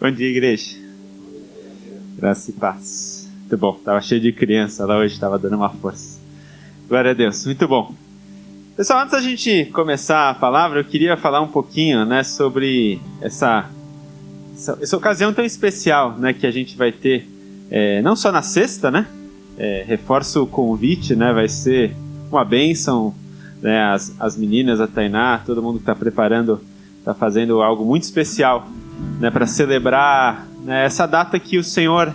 Bom dia, igreja. Graça e paz. Muito bom. Estava cheio de criança lá hoje, estava dando uma força. Glória a Deus. Muito bom. Pessoal, antes da gente começar a palavra, eu queria falar um pouquinho, sobre essa ocasião tão especial, que a gente vai ter, não só na sexta, reforço o convite, vai ser uma bênção, as meninas, a Tainá, todo mundo que está preparando, está fazendo algo muito especial, para celebrar essa data que o Senhor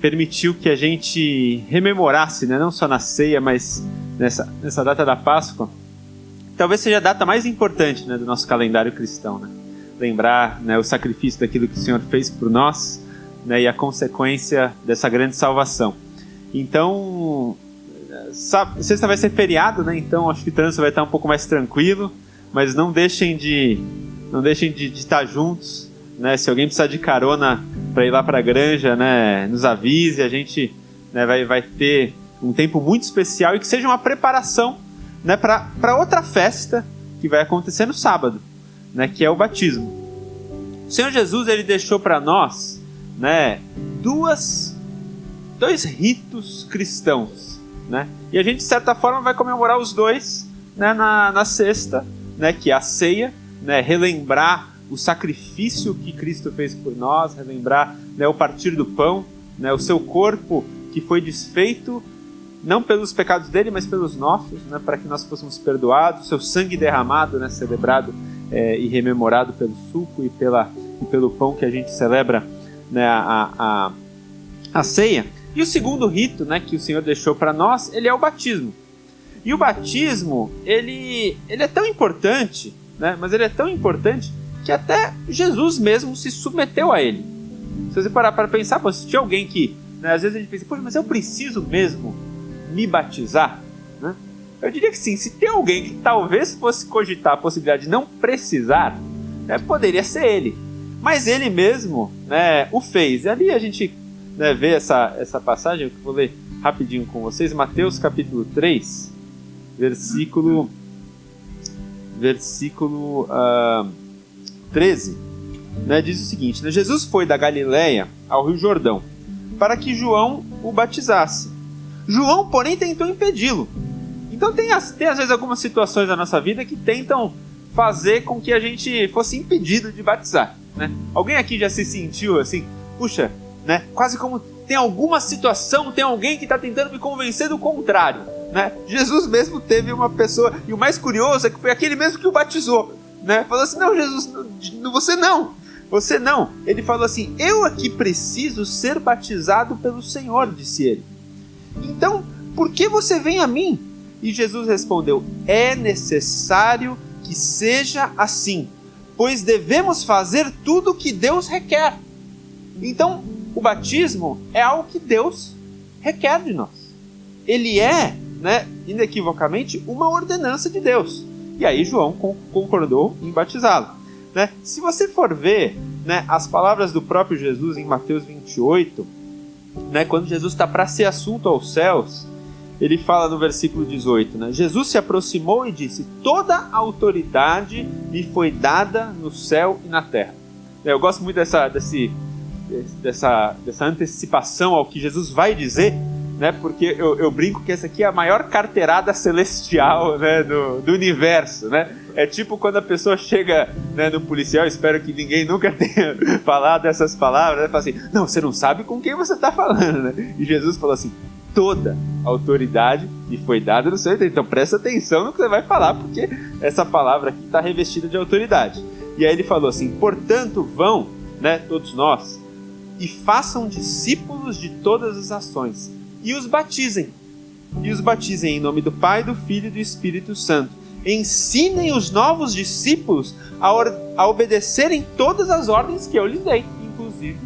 permitiu que a gente rememorasse, não só na ceia, mas nessa data da Páscoa. Talvez seja a data mais importante do nosso calendário cristão. Lembrar o sacrifício daquilo que o Senhor fez por nós, e a consequência dessa grande salvação. Então, sexta vai ser feriado, então acho que o trânsito vai estar um pouco mais tranquilo, mas não deixem de estar juntos, se alguém precisar de carona para ir lá para a granja, nos avise, a gente vai ter um tempo muito especial e que seja uma preparação para outra festa que vai acontecer no sábado, que é o batismo. O Senhor Jesus, ele deixou para nós dois ritos cristãos, e a gente de certa forma vai comemorar os dois na sexta, que é a ceia, relembrar o sacrifício que Cristo fez por nós, relembrar o partir do pão, o seu corpo que foi desfeito não pelos pecados dele, mas pelos nossos, para que nós fôssemos perdoados, o seu sangue derramado, celebrado e rememorado pelo suco e pelo pão que a gente celebra a ceia. E o segundo rito que o Senhor deixou para nós, ele é o batismo. E o batismo, ele é tão importante, mas ele é tão importante que até Jesus mesmo se submeteu a ele. Se você parar para pensar, se tinha alguém que, às vezes a gente pensa, poxa, mas eu preciso mesmo me batizar? Eu diria que sim. Se tem alguém que talvez fosse cogitar a possibilidade de não precisar, poderia ser ele. Mas ele mesmo o fez. E ali a gente vê essa passagem, que eu vou ler rapidinho com vocês, Mateus capítulo 3, versículo 13, diz o seguinte: Jesus foi da Galileia ao Rio Jordão para que João o batizasse. João, porém, tentou impedi-lo. Então tem às vezes algumas situações na nossa vida que tentam fazer com que a gente fosse impedido de batizar. Alguém aqui já se sentiu assim, puxa, quase como tem alguma situação, tem alguém que está tentando me convencer do contrário. Jesus mesmo teve uma pessoa, e o mais curioso é que foi aquele mesmo que o batizou. Falou assim, não, Jesus, você não. Ele falou assim, eu aqui preciso ser batizado pelo Senhor, disse ele. Então, por que você vem a mim? E Jesus respondeu, é necessário que seja assim, pois devemos fazer tudo o que Deus requer. Então, o batismo é algo que Deus requer de nós. Ele é, inequivocamente, uma ordenança de Deus. E aí João concordou em batizá-lo. Se você for ver as palavras do próprio Jesus em Mateus 28, quando Jesus está para ser assunto aos céus, ele fala no versículo 18, Jesus se aproximou e disse, toda a autoridade me foi dada no céu e na terra. Eu gosto muito dessa antecipação ao que Jesus vai dizer, porque eu brinco que essa aqui é a maior carteirada celestial do universo. É tipo quando a pessoa chega no policial, espero que ninguém nunca tenha falado essas palavras, fala assim, não, você não sabe com quem você está falando. E Jesus falou assim, toda a autoridade me foi dada no céu. Então presta atenção no que você vai falar, porque essa palavra aqui está revestida de autoridade. E aí ele falou assim, portanto vão, todos nós, e façam discípulos de todas as nações, e os batizem em nome do Pai, do Filho e do Espírito Santo. Ensinem os novos discípulos a obedecerem todas as ordens que eu lhes dei, inclusive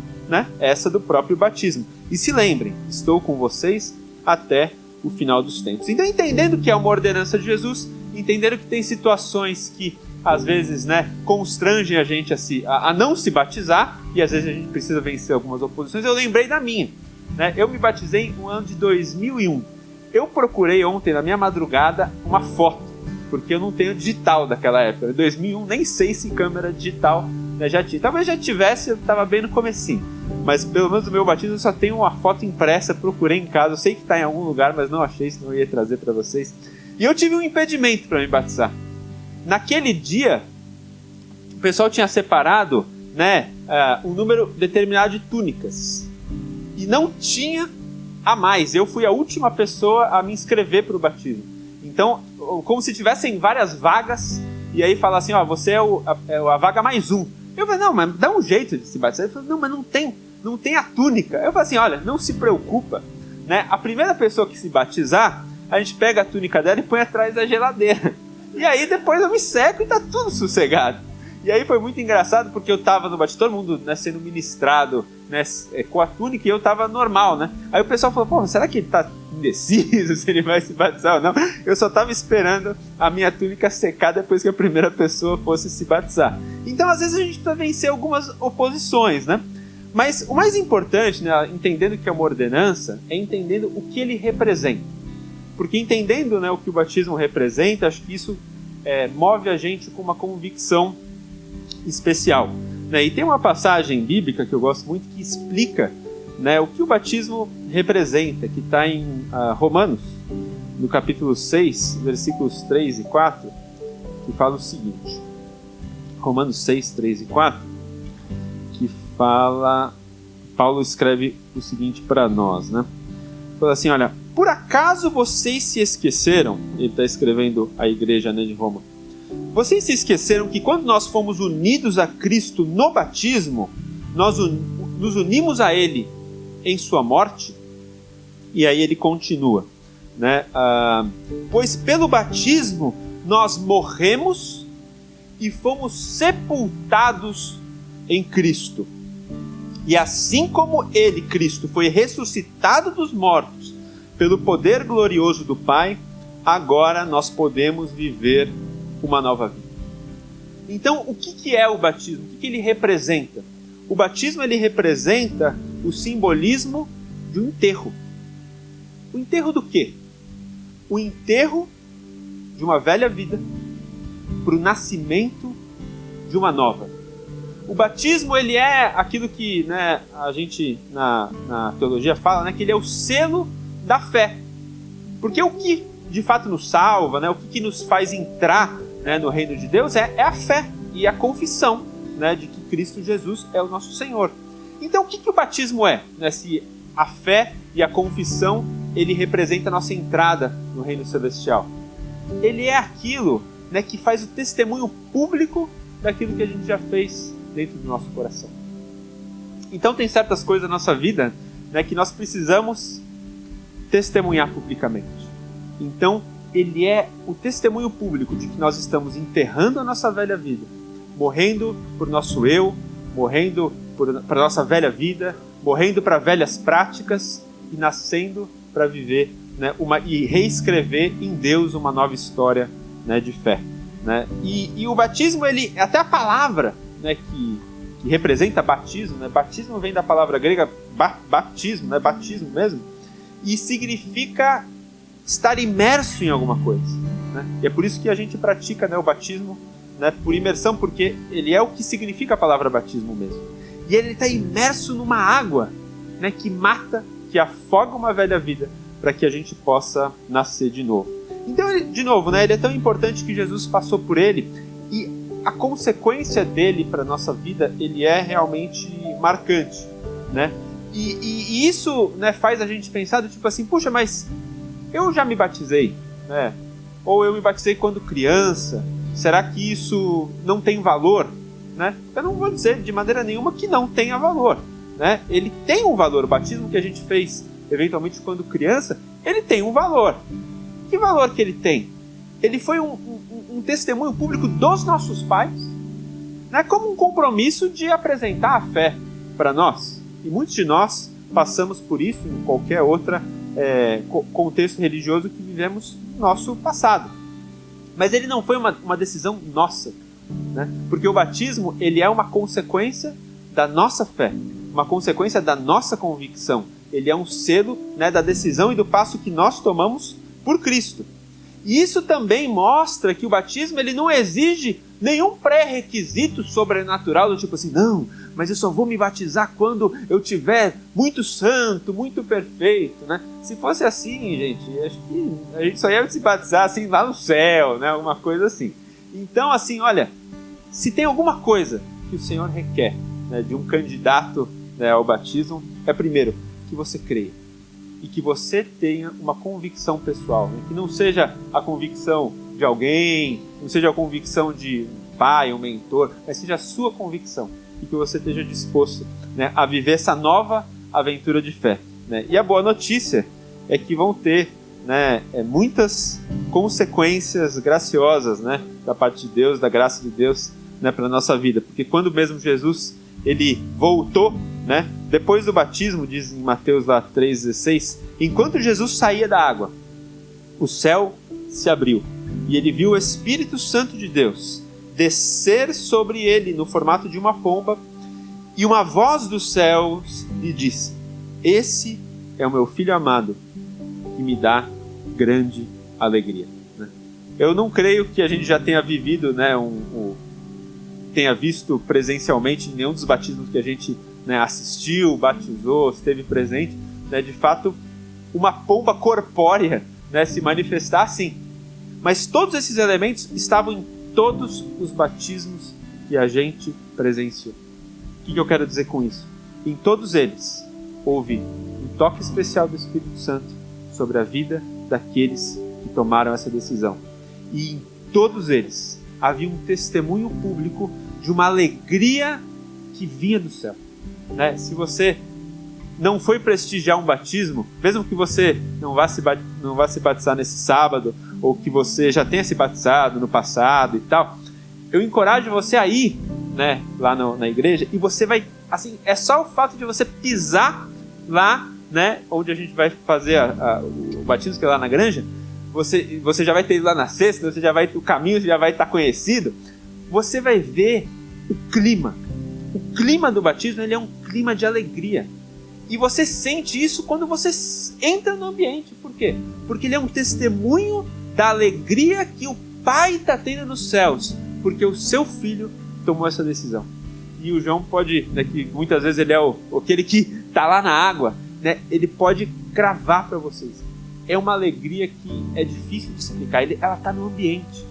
essa do próprio batismo. E se lembrem, estou com vocês até o final dos tempos. Então, entendendo que é uma ordenança de Jesus, entendendo que tem situações que às vezes constrangem a gente a não se batizar, e às vezes a gente precisa vencer algumas oposições, eu lembrei da minha. Eu me batizei no ano de 2001. Eu procurei ontem, na minha madrugada, uma foto, porque eu não tenho digital daquela época. Em 2001, nem sei se câmera digital, né, já tinha. Talvez já tivesse, eu estava bem no comecinho. Mas pelo menos no meu batismo eu só tenho uma foto impressa, procurei em casa. Eu sei que está em algum lugar, mas não achei, senão eu ia trazer para vocês. E eu tive um impedimento para me batizar. Naquele dia, o pessoal tinha separado, né, um número determinado de túnicas. E não tinha a mais. Eu fui a última pessoa a me inscrever para o batismo. Então, como se tivessem várias vagas, e aí fala assim, ó, você é a vaga mais um. Eu falei, não, mas dá um jeito de se batizar. Ele falou, não, mas não tem a túnica. Eu falei assim, olha, não se preocupa, né? A primeira pessoa que se batizar, a gente pega a túnica dela e põe atrás da geladeira. E aí depois eu me seco e tá tudo sossegado. E aí foi muito engraçado, porque eu tava no batismo, todo mundo, né, sendo ministrado, né, com a túnica, e eu tava normal, né? Aí o pessoal falou, pô, será que ele tá indeciso se ele vai se batizar ou não? Eu só tava esperando a minha túnica secar depois que a primeira pessoa fosse se batizar. Então às vezes a gente precisa vencer algumas oposições, né? Mas o mais importante, né, entendendo o que é uma ordenança, é entendendo o que ele representa. Porque entendendo, né, o que o batismo representa, acho que isso move a gente com uma convicção especial, né? E tem uma passagem bíblica que eu gosto muito que explica, né, o que o batismo representa, que está em Romanos, no capítulo 6, versículos 3 e 4, que fala o seguinte. Romanos 6, 3 e 4, que fala... Paulo escreve o seguinte para nós, né? Fala assim, olha, por acaso vocês se esqueceram, ele está escrevendo à igreja, né, de Roma, vocês se esqueceram que quando nós fomos unidos a Cristo no batismo, nós nos unimos a Ele em sua morte? E aí ele continua, né? Pois pelo batismo nós morremos e fomos sepultados em Cristo. E assim como Ele, Cristo, foi ressuscitado dos mortos pelo poder glorioso do Pai, agora nós podemos viver uma nova vida. Então, o que é o batismo? O que ele representa? O batismo ele representa o simbolismo de um enterro. O enterro do quê? O enterro de uma velha vida para o nascimento de uma nova. O batismo ele é aquilo que, né, a gente na teologia fala, né, que ele é o selo da fé. Porque o que de fato nos salva, né, o que nos faz entrar, né, no reino de Deus é a fé e a confissão, né, de que Cristo Jesus é o nosso Senhor. Então o que o batismo é? Né, se a fé e a confissão ele representa a nossa entrada no reino celestial. Ele é aquilo, né, que faz o testemunho público daquilo que a gente já fez dentro do nosso coração. Então tem certas coisas na nossa vida, né, que nós precisamos testemunhar publicamente. Então ele é o testemunho público de que nós estamos enterrando a nossa velha vida, morrendo por nosso eu, morrendo para a nossa velha vida, morrendo para velhas práticas e nascendo para viver, né, e reescrever em Deus uma nova história, né, de fé. Né? E o batismo, ele, até a palavra, né, que representa batismo, né, batismo vem da palavra grega batismo, né, batismo mesmo, e significa estar imerso em alguma coisa. Né? E é por isso que a gente pratica, né, o batismo, né, por imersão, porque ele é o que significa a palavra batismo mesmo. E ele está imerso numa água, né, que mata, que afoga uma velha vida, para que a gente possa nascer de novo. Então, de novo, né, ele é tão importante que Jesus passou por ele, e a consequência dele para a nossa vida, ele é realmente marcante. Né? E isso, né, faz a gente pensar do tipo assim, puxa, mas eu já me batizei, né? Ou eu me batizei quando criança, será que isso não tem valor? Né? Eu não vou dizer de maneira nenhuma que não tenha valor. Né? Ele tem um valor, o batismo que a gente fez eventualmente quando criança, ele tem um valor. Que valor que ele tem? Ele foi um testemunho público dos nossos pais, né? Como um compromisso de apresentar a fé para nós. E muitos de nós passamos por isso em qualquer outro contexto religioso que vivemos no nosso passado. Mas ele não foi uma decisão nossa, né? Porque o batismo ele é uma consequência da nossa fé, uma consequência da nossa convicção. Ele é um selo, né, da decisão e do passo que nós tomamos por Cristo. E isso também mostra que o batismo ele não exige nenhum pré-requisito sobrenatural, do tipo assim, não, mas eu só vou me batizar quando eu tiver muito santo, muito perfeito, né? Se fosse assim, gente, acho que a gente só ia se batizar assim lá no céu, né? Alguma coisa assim. Então, assim, olha, se tem alguma coisa que o Senhor requer, né, de um candidato, né, ao batismo, é primeiro, que você creia. E que você tenha uma convicção pessoal, né? Que não seja a convicção de alguém, não seja a convicção de um pai, um mentor, mas seja a sua convicção. E que você esteja disposto, né, a viver essa nova aventura de fé, né? E a boa notícia é que vão ter, né, muitas consequências graciosas, né, da parte de Deus, da graça de Deus, né, para a nossa vida. Porque quando mesmo Jesus ele voltou, né, depois do batismo, diz em Mateus lá 3,16, enquanto Jesus saía da água, o céu se abriu e ele viu o Espírito Santo de Deus descer sobre ele no formato de uma pomba, e uma voz dos céus lhe disse: esse é o meu filho amado, que me dá grande alegria. Eu não creio que a gente já tenha vivido, né, tenha visto presencialmente nenhum dos batismos que a gente, né, assistiu, batizou, esteve presente, né, de fato, uma pomba corpórea, né, se manifestar assim. Mas todos esses elementos estavam em todos os batismos que a gente presenciou. O que eu quero dizer com isso? Em todos eles, houve um toque especial do Espírito Santo sobre a vida daqueles que tomaram essa decisão. E em todos eles, havia um testemunho público de uma alegria que vinha do céu, né? Se você não foi prestigiar um batismo, mesmo que você não vá se batizar nesse sábado, ou que você já tenha se batizado no passado e tal, eu encorajo você a ir, né, lá na igreja, e você vai, assim, é só o fato de você pisar lá, né, onde a gente vai fazer o batismo, que é lá na Granja, você já vai ter ido lá na sexta, o caminho já vai estar conhecido, você vai ver o clima. O clima do batismo, ele é um clima de alegria. E você sente isso quando você entra no ambiente. Por quê? Porque ele é um testemunho da alegria que o Pai está tendo nos céus, porque o seu filho tomou essa decisão. E o João pode, né, que muitas vezes ele é aquele que está lá na água, né, ele pode cravar para vocês. É uma alegria que é difícil de explicar. Ela está no ambiente.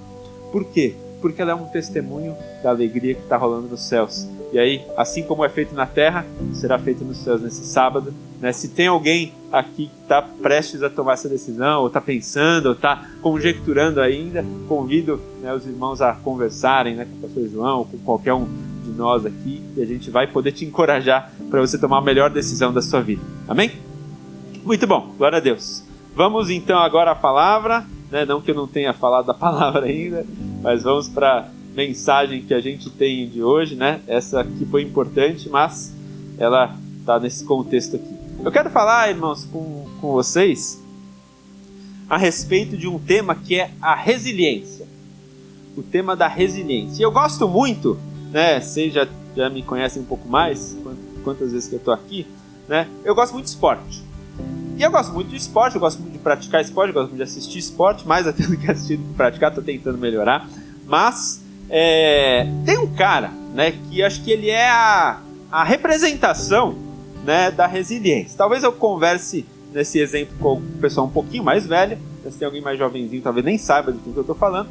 Por quê? Porque ela é um testemunho da alegria que está rolando nos céus. E aí, assim como é feito na terra, será feito nos céus nesse sábado, né? Se tem alguém aqui que está prestes a tomar essa decisão, ou está pensando, ou está conjecturando ainda, convido, né, os irmãos a conversarem, né, com o pastor João, ou com qualquer um de nós aqui, e a gente vai poder te encorajar para você tomar a melhor decisão da sua vida. Amém? Muito bom, glória a Deus. Vamos então agora à palavra, né? Não que eu não tenha falado da palavra ainda, mas vamos para a mensagem que a gente tem de hoje, né? Essa aqui foi importante, mas ela está nesse contexto aqui. Eu quero falar, irmãos, com vocês a respeito de um tema que é a resiliência. O tema da resiliência. E eu gosto muito, né? Vocês já me conhecem um pouco mais, quantas vezes que eu estou aqui, né? Eu gosto muito de esporte. E eu gosto muito de esporte, eu gosto muito de praticar esporte, eu gosto muito de assistir esporte, mais até do que assistir do que praticar, estou tentando melhorar. Mas tem um cara, né, que acho que ele é a representação, né, da resiliência. Talvez eu converse nesse exemplo com o pessoal um pouquinho mais velho, se tem alguém mais jovenzinho, talvez nem saiba do que eu estou falando,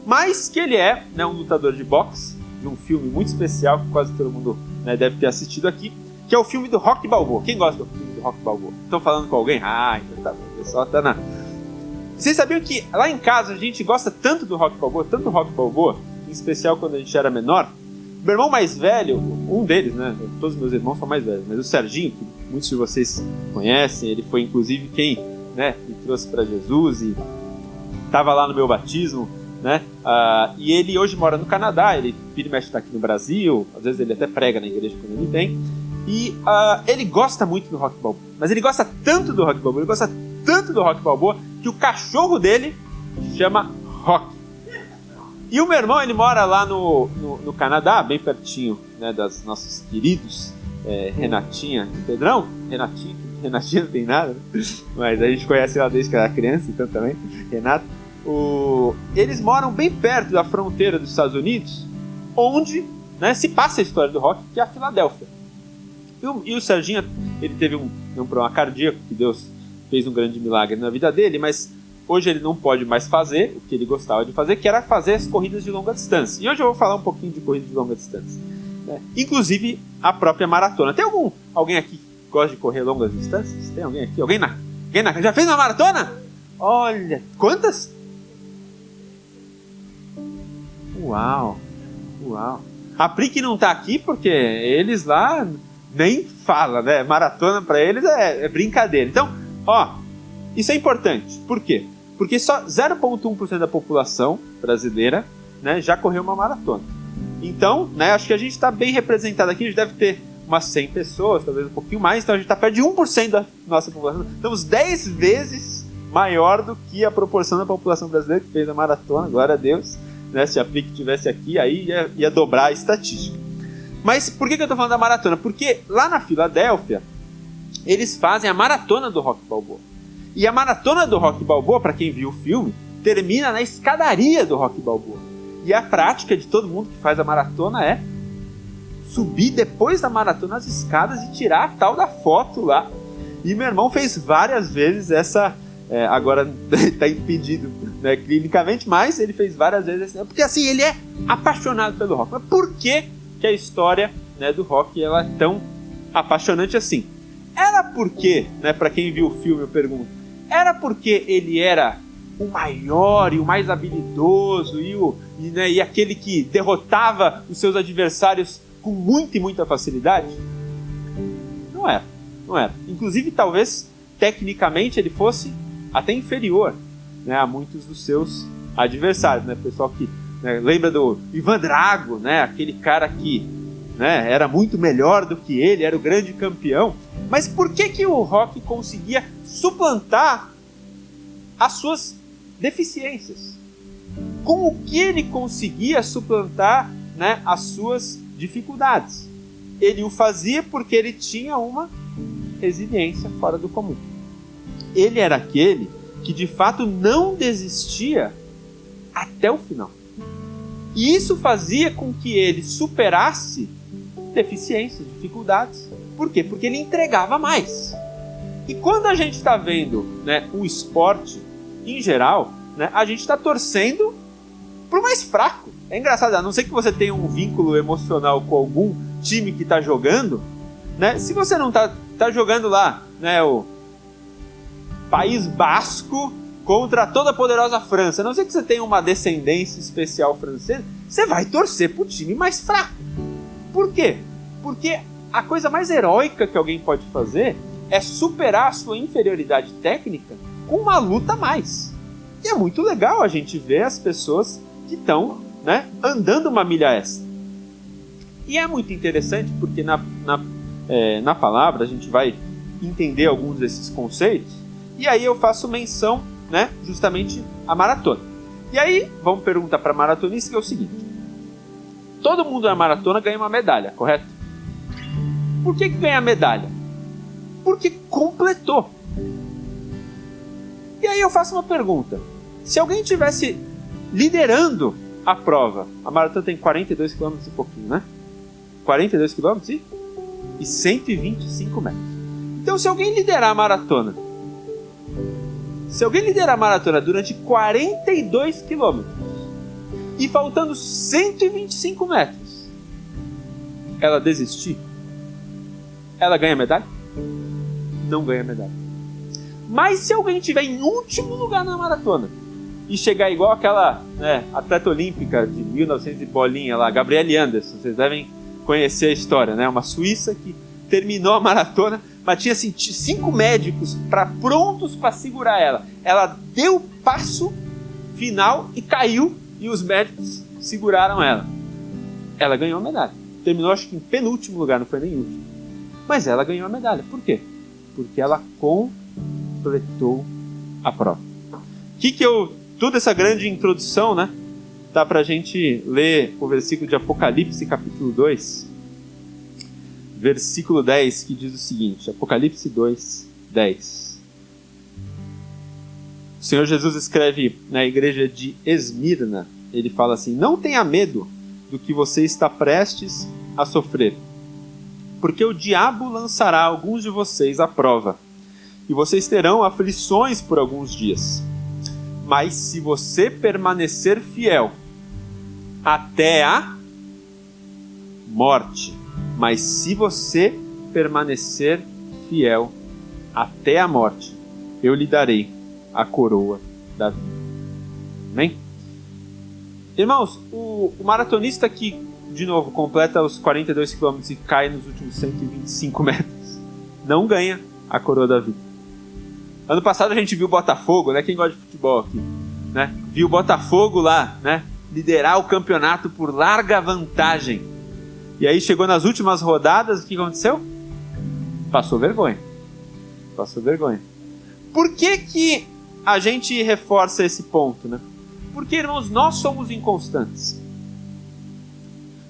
mas que ele é, né, um lutador de boxe, de um filme muito especial, que quase todo mundo, né, deve ter assistido aqui, que é o filme do Rocky Balboa. Quem gosta do filme do Rocky Balboa? Estão falando com alguém? Ah, então tá bom, o pessoal tá na... Vocês sabiam que lá em casa a gente gosta tanto do Rocky Balboa, em especial quando a gente era menor? Meu irmão mais velho, um deles, né? Todos os meus irmãos são mais velhos, mas o Serginho, que muitos de vocês conhecem, ele foi inclusive quem, né, me trouxe para Jesus e estava lá no meu batismo, né? E ele hoje mora no Canadá, ele vira e mexe está aqui no Brasil, às vezes ele até prega na igreja quando ele vem. E ele gosta muito do Rocky Balboa, mas ele gosta tanto do Rocky Balboa, que o cachorro dele chama Rocky. E o meu irmão, ele mora lá no Canadá, bem pertinho, né, das nossos queridos Renatinha e Pedrão. Renatinha não tem nada, né? Mas a gente conhece ela desde que era criança, então também, Renato. eles moram bem perto da fronteira dos Estados Unidos, onde, né, se passa a história do rock, que é a Filadélfia. E o Serginho, ele teve um problema cardíaco, que Deus fez um grande milagre na vida dele, mas hoje ele não pode mais fazer o que ele gostava de fazer, que era fazer as corridas de longa distância. E hoje eu vou falar um pouquinho de corrida de longa distância, né? Inclusive a própria maratona. Tem alguém aqui que gosta de correr longas distâncias? Tem alguém aqui? Alguém já fez uma maratona? Olha, quantas? Uau! A Pri que não tá aqui porque eles lá nem falam, né? Maratona para eles é brincadeira. Então, isso é importante. Por quê? Porque só 0,1% da população brasileira, né, já correu uma maratona. Então, né, acho que a gente está bem representado aqui. A gente deve ter umas 100 pessoas, talvez um pouquinho mais. Então a gente está perto de 1% da nossa população. Estamos 10 vezes maior do que a proporção da população brasileira que fez a maratona. Glória a Deus. Né, se a Pri estivesse aqui, aí ia dobrar a estatística. Mas por que eu estou falando da maratona? Porque lá na Filadélfia, eles fazem a maratona do Rocky Balboa. E a maratona do Rocky Balboa, para quem viu o filme, termina na escadaria do Rocky Balboa. E a prática de todo mundo que faz a maratona é subir depois da maratona as escadas e tirar a tal da foto lá. E meu irmão fez várias vezes essa... agora está impedido, né, clinicamente, mas ele fez várias vezes... Porque assim, ele é apaixonado pelo rock. Mas por que a história, né, do rock ela é tão apaixonante assim? Era porque, né, para quem viu o filme eu pergunto, era porque ele era o maior e o mais habilidoso e aquele que derrotava os seus adversários com muita facilidade? Não era. Inclusive, talvez, tecnicamente, ele fosse até inferior, né, a muitos dos seus adversários, né? Pessoal que, né, lembra do Ivan Drago, né, aquele cara que, né, era muito melhor do que ele, era o grande campeão. Mas por que o Rocky conseguia suplantar as suas deficiências? Com o que ele conseguia suplantar, né, as suas dificuldades? Ele o fazia porque ele tinha uma resiliência fora do comum. Ele era aquele que de fato não desistia até o final. E isso fazia com que ele superasse deficiências, dificuldades. Por quê? Porque ele entregava mais. E quando a gente está vendo, né, o esporte em geral, né, a gente está torcendo para o mais fraco. É engraçado, a não ser que você tenha um vínculo emocional com algum time que está jogando, né, se você não tá jogando lá, né, o País Basco contra toda a poderosa França, a não ser que você tenha uma descendência especial francesa, você vai torcer para o time mais fraco. Por quê? Porque a coisa mais heróica que alguém pode fazer é superar a sua inferioridade técnica com uma luta a mais. E é muito legal a gente ver as pessoas que estão, né, andando uma milha extra. E é muito interessante porque na palavra a gente vai entender alguns desses conceitos. E aí eu faço menção, né, justamente à maratona. E aí vamos perguntar para a maratonista, que é o seguinte: todo mundo na maratona ganha uma medalha, correto? Por que ganha a medalha? Porque completou. E aí eu faço uma pergunta: se alguém estivesse liderando a prova, a maratona tem 42 km e pouquinho, né? 42 km e 125 metros. Então, se alguém liderar a maratona, durante 42 km e faltando 125 metros, ela desistir, ela ganha medalha? Não ganha medalha. Mas se alguém estiver em último lugar na maratona e chegar igual aquela, né, atleta olímpica de 1900 e bolinha lá, Gabriele Anderson, vocês devem conhecer a história, né? Uma suíça que terminou a maratona, mas tinha assim, 5 médicos prontos para segurar ela. Ela deu o passo final e caiu, e os médicos seguraram ela. Ela ganhou a medalha. Terminou, acho que em penúltimo lugar, não foi nem último. Mas ela ganhou a medalha. Por quê? Porque ela completou a prova. Toda essa grande introdução, né? Dá pra gente ler o versículo de Apocalipse, capítulo 2, versículo 10, que diz o seguinte: Apocalipse 2, 10. O Senhor Jesus escreve na igreja de Esmirna, ele fala assim: não tenha medo do que você está prestes a sofrer, porque o diabo lançará alguns de vocês à prova, e vocês terão aflições por alguns dias. Mas se você permanecer fiel até a morte, mas se você permanecer fiel até a morte, eu lhe darei a coroa da vida. Amém? Irmãos, o maratonista que, de novo, completa os 42 km e cai nos últimos 125 metros, não ganha a coroa da vida. Ano passado a gente viu o Botafogo, né? Quem gosta de futebol aqui, né? Viu o Botafogo lá, né? Liderar o campeonato por larga vantagem. E aí chegou nas últimas rodadas, o que aconteceu? Passou vergonha. Passou vergonha. Por que a gente reforça esse ponto, né? Porque, irmãos, nós somos inconstantes.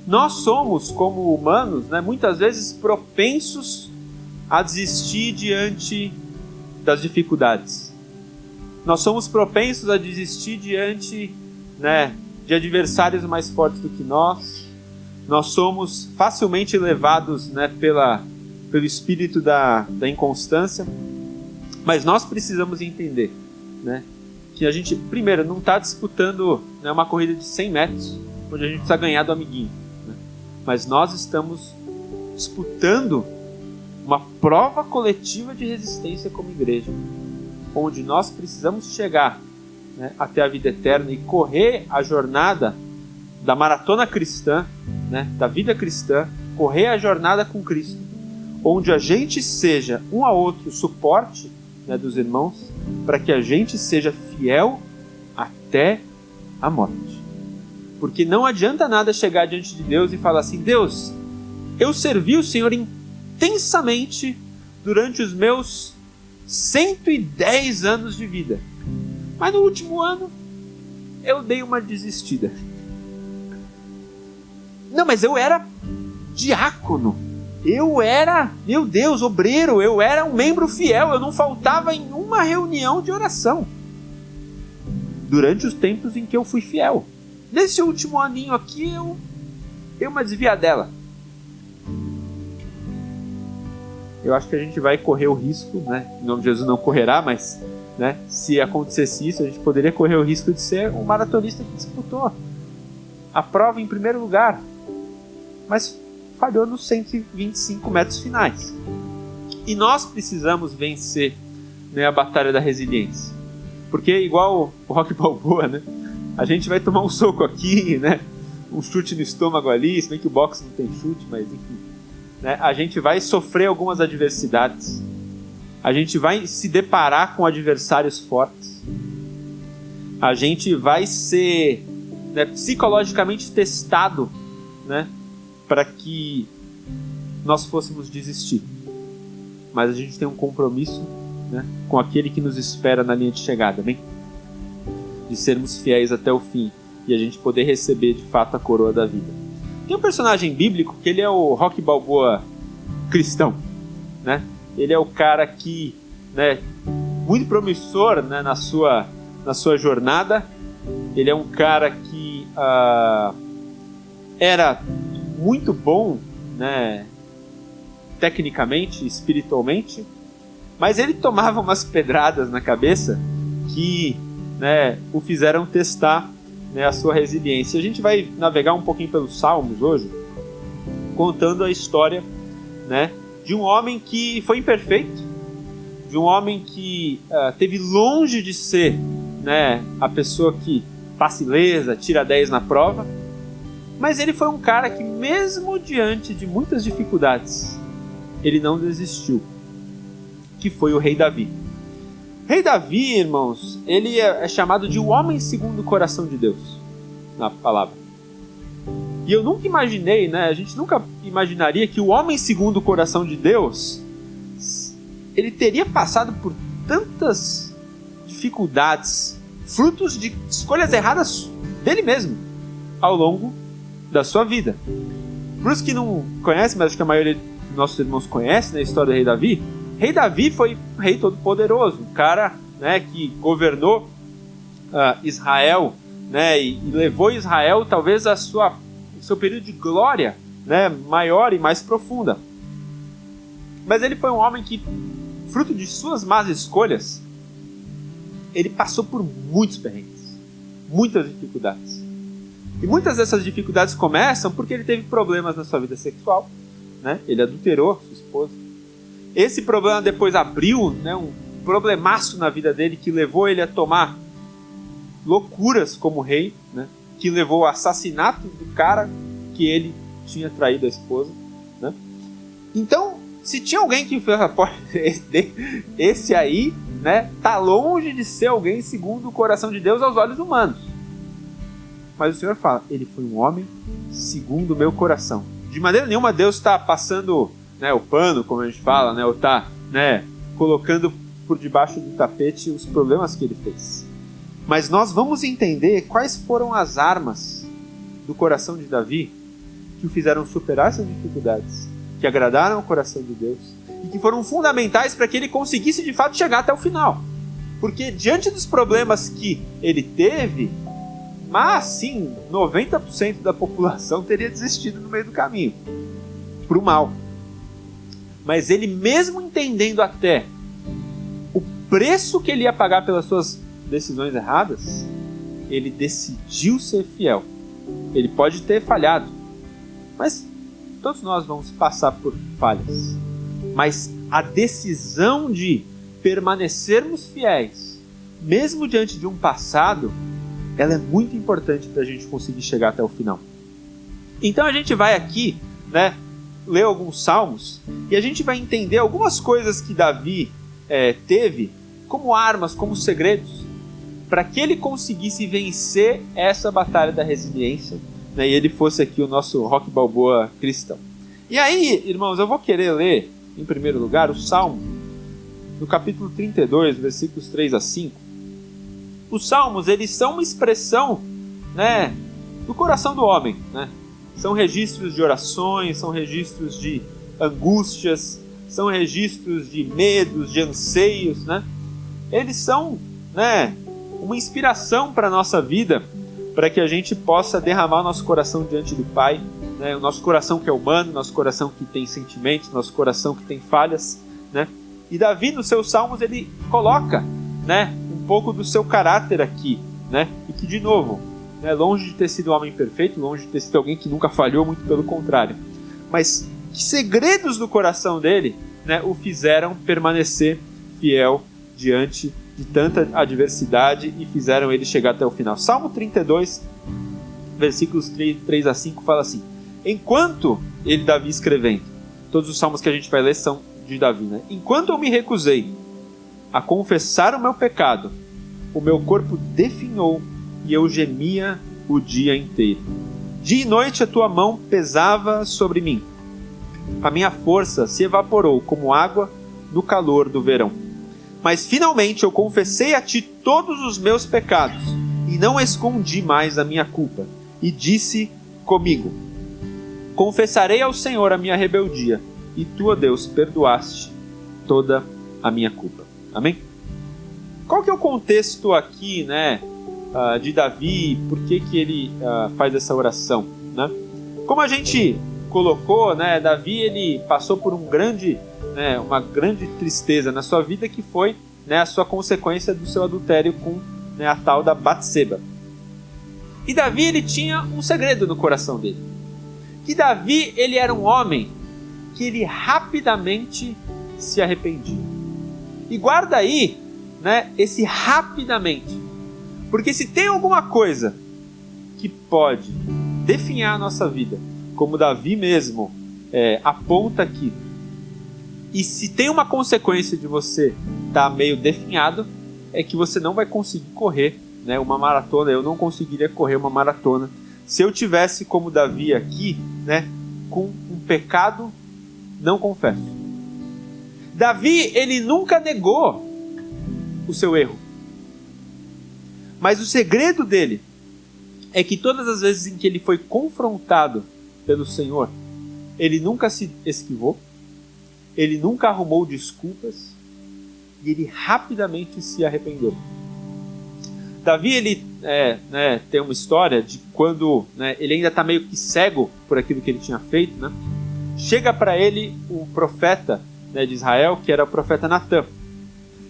Nós somos, como humanos, né, muitas vezes propensos a desistir diante das dificuldades. Nós somos propensos a desistir diante, né, de adversários mais fortes do que nós. Nós somos facilmente levados, né, pelo espírito da inconstância. Mas nós precisamos entender, né, que a gente, primeiro, não está disputando, né, uma corrida de 100 metros, onde a gente precisa ganhar do amiguinho, né? Mas nós estamos disputando uma prova coletiva de resistência como igreja, onde nós precisamos chegar, né, até a vida eterna e correr a jornada da maratona cristã, né, da vida cristã, correr a jornada com Cristo, onde a gente seja um ao outro suporte, né, dos irmãos, para que a gente seja fiel até a morte. Porque não adianta nada chegar diante de Deus e falar assim: Deus, eu servi o Senhor intensamente durante os meus 110 anos de vida, mas no último ano eu dei uma desistida. Não, mas eu era diácono, eu era, meu Deus, obreiro, eu era um membro fiel, eu não faltava em uma reunião de oração durante os tempos em que eu fui fiel. Nesse último aninho aqui eu dei uma desviadela. Eu acho que a gente vai correr o risco, né? Em nome de Jesus não correrá, mas, né, se acontecesse isso, a gente poderia correr o risco de ser um maratonista que disputou a prova em primeiro lugar, mas falhou nos 125 metros finais. E nós precisamos vencer, né, a batalha da resiliência. Porque igual o Rocky Balboa, né, a gente vai tomar um soco aqui, né, um chute no estômago ali, se bem que o boxe não tem chute, mas enfim, né, a gente vai sofrer algumas adversidades, a gente vai se deparar com adversários fortes, a gente vai ser, né, psicologicamente testado, né, para que nós fôssemos desistir. Mas a gente tem um compromisso, né, com aquele que nos espera na linha de chegada, bem? De sermos fiéis até o fim e a gente poder receber de fato a coroa da vida. Tem um personagem bíblico que ele é o Rocky Balboa cristão, né? Ele é o cara que, né, muito promissor, né, na sua jornada. Ele é um cara que era muito bom, né, tecnicamente, espiritualmente, mas ele tomava umas pedradas na cabeça que, né, o fizeram testar, né, a sua resiliência. A gente vai navegar um pouquinho pelos Salmos hoje, contando a história, né, de um homem que foi imperfeito, de um homem que teve longe de ser, né, a pessoa que passa ilesa, tira 10 na prova, mas ele foi um cara que, mesmo diante de muitas dificuldades, ele não desistiu, que foi o rei Davi. Rei Davi, irmãos, ele é chamado de o homem segundo o coração de Deus, na palavra. E eu nunca imaginei, né, a gente nunca imaginaria que o homem segundo o coração de Deus, ele teria passado por tantas dificuldades, frutos de escolhas erradas dele mesmo, ao longo da sua vida. Para os que não conhecem, mas acho que a maioria dos nossos irmãos conhece, né, a história do rei Davi. Rei Davi foi um rei todo poderoso, um cara, né, que governou Israel, né, e levou Israel talvez o seu período de glória, né, maior e mais profunda. Mas ele foi um homem que, fruto de suas más escolhas, ele passou por muitos perrengues, muitas dificuldades. E muitas dessas dificuldades começam porque ele teve problemas na sua vida sexual, né? Ele adulterou sua esposa. Esse problema depois abriu, né, um problemaço na vida dele que levou ele a tomar loucuras como rei, né? Que levou ao assassinato do cara que ele tinha traído a esposa, né? Então, se tinha alguém que fez esse aí, né, tá longe de ser alguém segundo o coração de Deus aos olhos humanos. Mas o Senhor fala, ele foi um homem segundo o meu coração. De maneira nenhuma Deus está passando, né, o pano, como a gente fala, né, ou está, né, colocando por debaixo do tapete os problemas que ele fez. Mas nós vamos entender quais foram as armas do coração de Davi que o fizeram superar essas dificuldades, que agradaram o coração de Deus e que foram fundamentais para que ele conseguisse de fato chegar até o final. Porque diante dos problemas que ele teve, mas sim, 90% da população teria desistido no meio do caminho, para o mal. Mas ele, mesmo entendendo até o preço que ele ia pagar pelas suas decisões erradas, ele decidiu ser fiel. Ele pode ter falhado, mas todos nós vamos passar por falhas. Mas a decisão de permanecermos fiéis, mesmo diante de um passado, ela é muito importante para a gente conseguir chegar até o final. Então a gente vai aqui, né, ler alguns salmos e a gente vai entender algumas coisas que Davi teve como armas, como segredos, para que ele conseguisse vencer essa batalha da resiliência, né, e ele fosse aqui o nosso Rock Balboa cristão. E aí, irmãos, eu vou querer ler, em primeiro lugar, o Salmo, no capítulo 32, versículos 3 a 5. Os Salmos, eles são uma expressão, né, do coração do homem, né? São registros de orações, são registros de angústias, são registros de medos, de anseios, né? Eles são, né, uma inspiração para a nossa vida, para que a gente possa derramar o nosso coração diante do Pai, né? O nosso coração que é humano, o nosso coração que tem sentimentos, o nosso coração que tem falhas, né? E Davi, nos seus salmos, ele coloca, né, um pouco do seu caráter aqui, né? E que, de novo, né, longe de ter sido um homem perfeito, longe de ter sido alguém que nunca falhou, muito pelo contrário. Mas que segredos do coração dele, né, o fizeram permanecer fiel diante de tanta adversidade e fizeram ele chegar até o final. Salmo 32, versículos 3 a 5, fala assim: enquanto ele, Davi, escrevendo, todos os salmos que a gente vai ler são de Davi, né? Enquanto eu me recusei a confessar o meu pecado, o meu corpo definhou e eu gemia o dia inteiro. Dia e noite a tua mão pesava sobre mim. A minha força se evaporou como água no calor do verão. Mas finalmente eu confessei a ti todos os meus pecados e não escondi mais a minha culpa. E disse comigo: confessarei ao Senhor a minha rebeldia, e tu, ó Deus, perdoaste toda a minha culpa. Amém? Qual que é o contexto aqui, né, de Davi? Por que ele faz essa oração, né? Como a gente colocou, né, Davi, ele passou por uma grande tristeza na sua vida, que foi, né, a sua consequência do seu adultério com, né, a tal da Batseba. E Davi, ele tinha um segredo no coração dele. Que Davi, ele era um homem que ele rapidamente se arrependia. E guarda aí, né, esse rapidamente. Porque se tem alguma coisa que pode definhar a nossa vida, como Davi mesmo aponta aqui, e se tem uma consequência de você estar meio definhado, é que você não vai conseguir correr, né, uma maratona. Eu não conseguiria correr uma maratona se eu tivesse, como Davi aqui, né, com um pecado não confesso. Davi, ele nunca negou o seu erro. Mas o segredo dele é que todas as vezes em que ele foi confrontado pelo Senhor, ele nunca se esquivou, ele nunca arrumou desculpas, e ele rapidamente se arrependeu. Davi, ele tem uma história de quando ele ainda está meio que cego por aquilo que ele tinha feito, né? Chega para ele o profeta de Israel, que era o profeta Natã.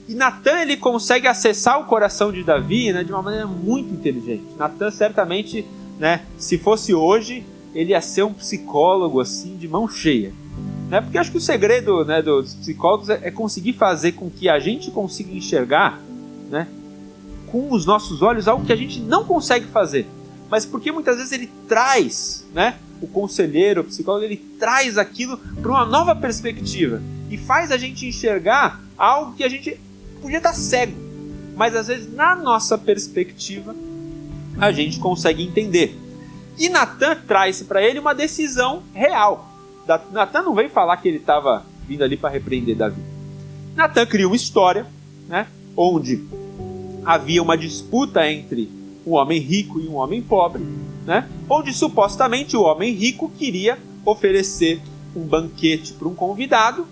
E Natã, ele consegue acessar o coração de Davi de uma maneira muito inteligente. Natã, certamente, se fosse hoje, ele ia ser um psicólogo assim, de mão cheia. Porque acho que o segredo dos psicólogos é conseguir fazer com que a gente consiga enxergar com os nossos olhos algo que a gente não consegue fazer. Mas porque muitas vezes ele traz, o conselheiro, o psicólogo, ele traz aquilo para uma nova perspectiva e faz a gente enxergar algo que a gente podia estar cego, mas às vezes na nossa perspectiva a gente consegue entender. E Natã traz para ele uma decisão real. Natã não veio falar que ele estava vindo ali para repreender Davi. Natã cria uma história, onde havia uma disputa entre um homem rico e um homem pobre, onde supostamente o homem rico queria oferecer um banquete para um convidado,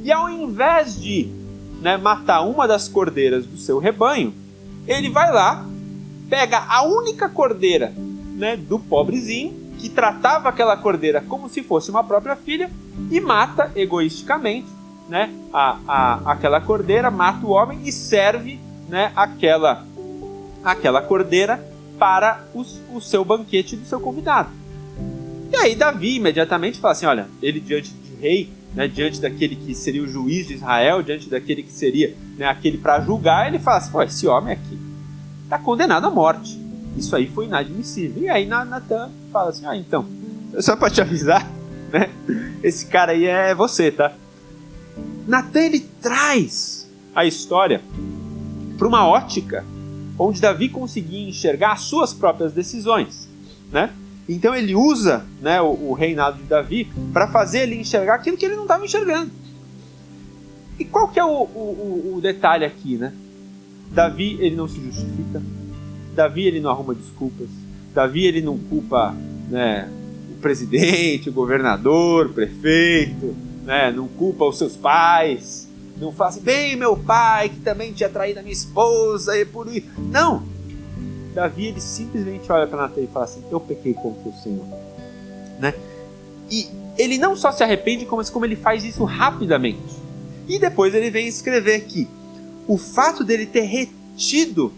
e ao invés de matar uma das cordeiras do seu rebanho, ele vai lá, pega a única cordeira do pobrezinho, que tratava aquela cordeira como se fosse uma própria filha, e mata egoisticamente aquela cordeira, mata o homem e serve aquela cordeira para o seu banquete do seu convidado. E aí Davi imediatamente fala assim, olha, ele diante de rei, diante daquele que seria o juiz de Israel, diante daquele que seria aquele para julgar, ele fala assim, pô, esse homem aqui está condenado à morte. Isso aí foi inadmissível. E aí Natã fala assim, então, só para te avisar, esse cara aí é você, tá? Natã, ele traz a história para uma ótica onde Davi conseguia enxergar as suas próprias decisões, Então ele usa o reinado de Davi para fazer ele enxergar aquilo que ele não estava enxergando. E qual que é o detalhe aqui, Davi, ele não se justifica. Davi, ele não arruma desculpas. Davi, ele não culpa o presidente, o governador, o prefeito, não culpa os seus pais. Não fala assim, bem, meu pai, que também tinha traído a minha esposa e por isso. Não! Davi, ele simplesmente olha para Natã e fala assim, eu pequei contra o Senhor. E ele não só se arrepende, mas como ele faz isso rapidamente. E depois ele vem escrever aqui, o fato dele ter retido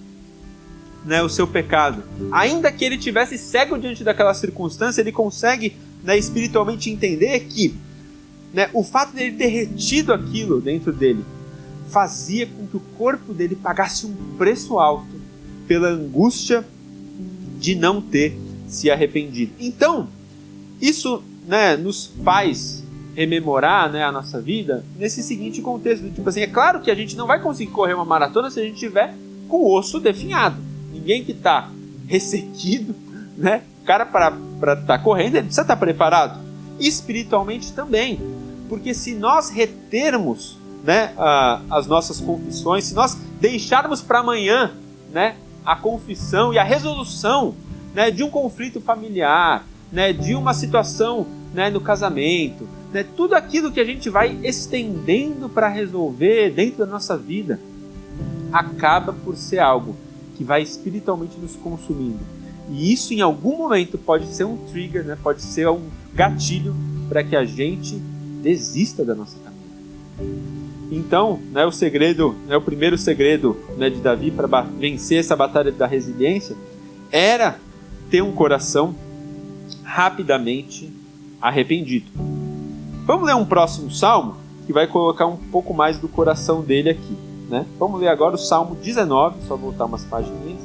o seu pecado, ainda que ele tivesse cego diante daquela circunstância, ele consegue espiritualmente entender que o fato dele ter retido aquilo dentro dele fazia com que o corpo dele pagasse um preço alto pela angústia de não ter se arrependido. Então, isso nos faz rememorar a nossa vida nesse seguinte contexto, tipo assim, é claro que a gente não vai conseguir correr uma maratona se a gente tiver com o osso definhado. Ninguém que está ressequido, o cara para estar correndo, ele precisa estar preparado. Espiritualmente também, porque se nós retermos as nossas confissões, se nós deixarmos para amanhã a confissão e a resolução de um conflito familiar, de uma situação no casamento, tudo aquilo que a gente vai estendendo para resolver dentro da nossa vida, acaba por ser algo que vai espiritualmente nos consumindo. E isso em algum momento pode ser um trigger, pode ser um gatilho para que a gente desista da nossa caminhada. Então, o segredo, o primeiro segredo de Davi para vencer essa batalha da resiliência era ter um coração rapidamente arrependido. Vamos ler um próximo salmo que vai colocar um pouco mais do coração dele aqui. Vamos ler agora o Salmo 19, só voltar umas páginas.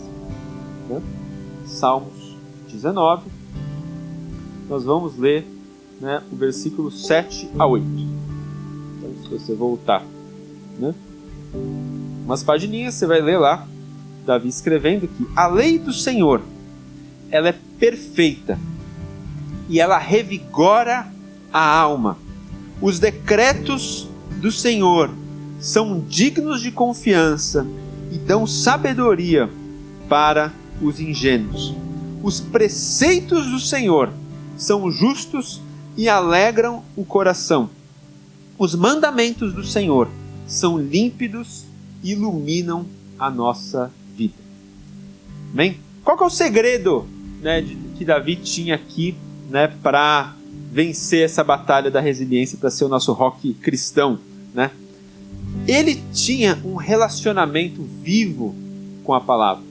Salmos 19. Nós vamos ler o versículo 7 a 8. Então, se você voltar umas pagininhas, você vai ler lá Davi escrevendo que a lei do Senhor, ela é perfeita e ela revigora a alma. Os decretos do Senhor são dignos de confiança e dão sabedoria para os ingênuos. Os preceitos do Senhor são justos e alegram o coração. Os mandamentos do Senhor são límpidos iluminam a nossa vida. Amém? Qual que é o segredo, né, que Davi tinha aqui, né, para vencer essa batalha da resiliência, para ser o nosso rock cristão, né? Ele tinha um relacionamento vivo com a palavra.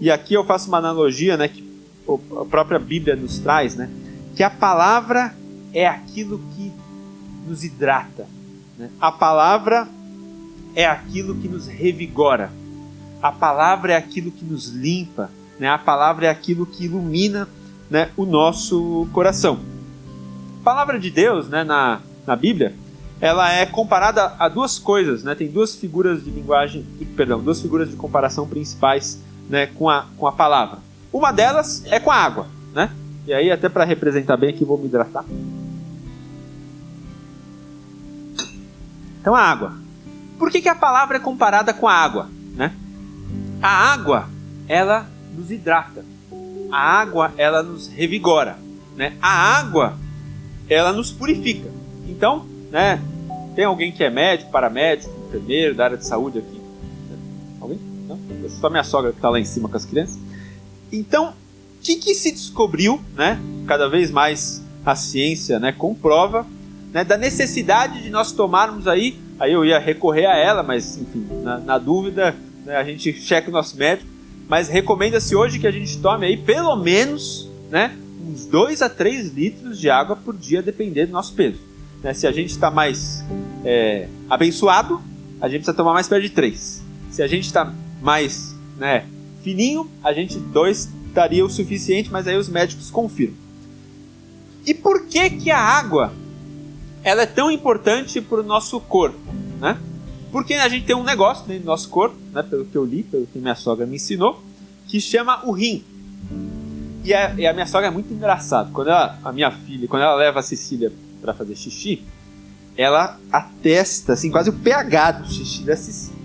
E aqui eu faço uma analogia, né, que a própria Bíblia nos traz, né, que a palavra é aquilo que nos hidrata, né? A palavra é aquilo que nos revigora. A palavra é aquilo que nos limpa, né? A palavra é aquilo que ilumina, né, o nosso coração. A palavra de Deus, né, na Bíblia, ela é comparada a duas coisas, né? Tem duas figuras de comparação principais, né, com a palavra. Uma delas é com a água, né? E aí, até para representar bem aqui, vou me hidratar. Então, a água. Por que a palavra é comparada com a água, né? A água, ela nos hidrata. A água, ela nos revigora, né? A água, ela nos purifica. Então, né, tem alguém que é médico, paramédico, enfermeiro, da área de saúde aqui? Alguém? Não? É só minha sogra que está lá em cima com as crianças. Então, o que se descobriu, né? Cada vez mais a ciência, né, comprova, né, da necessidade de nós tomarmos aí eu ia recorrer a ela, mas enfim, na dúvida, né, a gente checa o nosso médico, mas recomenda-se hoje que a gente tome aí pelo menos, né, uns 2 a 3 litros de água por dia, dependendo do nosso peso. Né, se a gente está mais abençoado, a gente precisa tomar mais perto de 3. Se a gente está mais, né, fininho, a gente 2 estaria o suficiente, mas aí os médicos confirmam. E por que a água ela é tão importante para o nosso corpo, né? Porque a gente tem um negócio dentro do nosso corpo, né, pelo que eu li, pelo que minha sogra me ensinou, que chama o rim. E a minha sogra é muito engraçada. Quando a minha filha, quando ela leva a Cecília para fazer xixi, ela atesta assim, quase o pH do xixi da Cecília.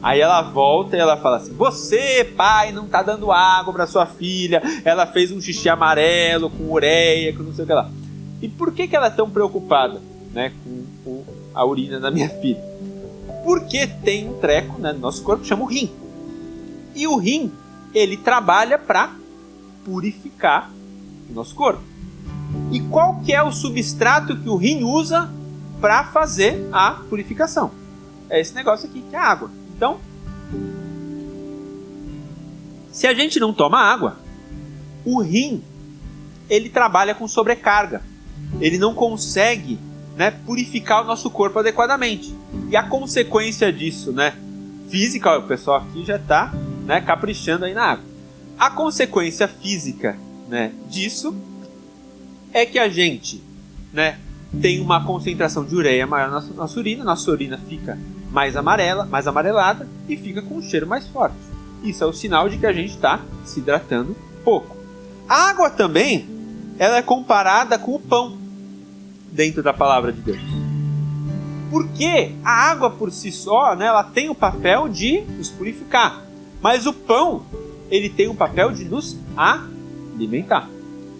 Aí ela volta e ela fala assim: você, pai, não tá dando água para sua filha, ela fez um xixi amarelo, com ureia, com não sei o que lá. E por que ela é tão preocupada, né, com a urina da minha filha? Porque tem um treco, né, no nosso corpo que chama o rim. E o rim, ele trabalha para purificar o nosso corpo. E qual que é o substrato que o rim usa para fazer a purificação? É esse negócio aqui, que é a água. Então, se a gente não toma água, o rim, ele trabalha com sobrecarga. Ele não consegue, né, purificar o nosso corpo adequadamente. E a consequência disso, né, física, ó, o pessoal aqui já está, né, caprichando aí na água. A consequência física, né, disso é que a gente, né, tem uma concentração de ureia maior na nossa urina fica mais amarela, mais amarelada e fica com um cheiro mais forte. Isso é o sinal de que a gente está se hidratando pouco. A água também, ela é comparada com o pão dentro da palavra de Deus. Porque a água por si só, né, ela tem o papel de nos purificar. Mas o pão, ele tem o papel de nos alimentar.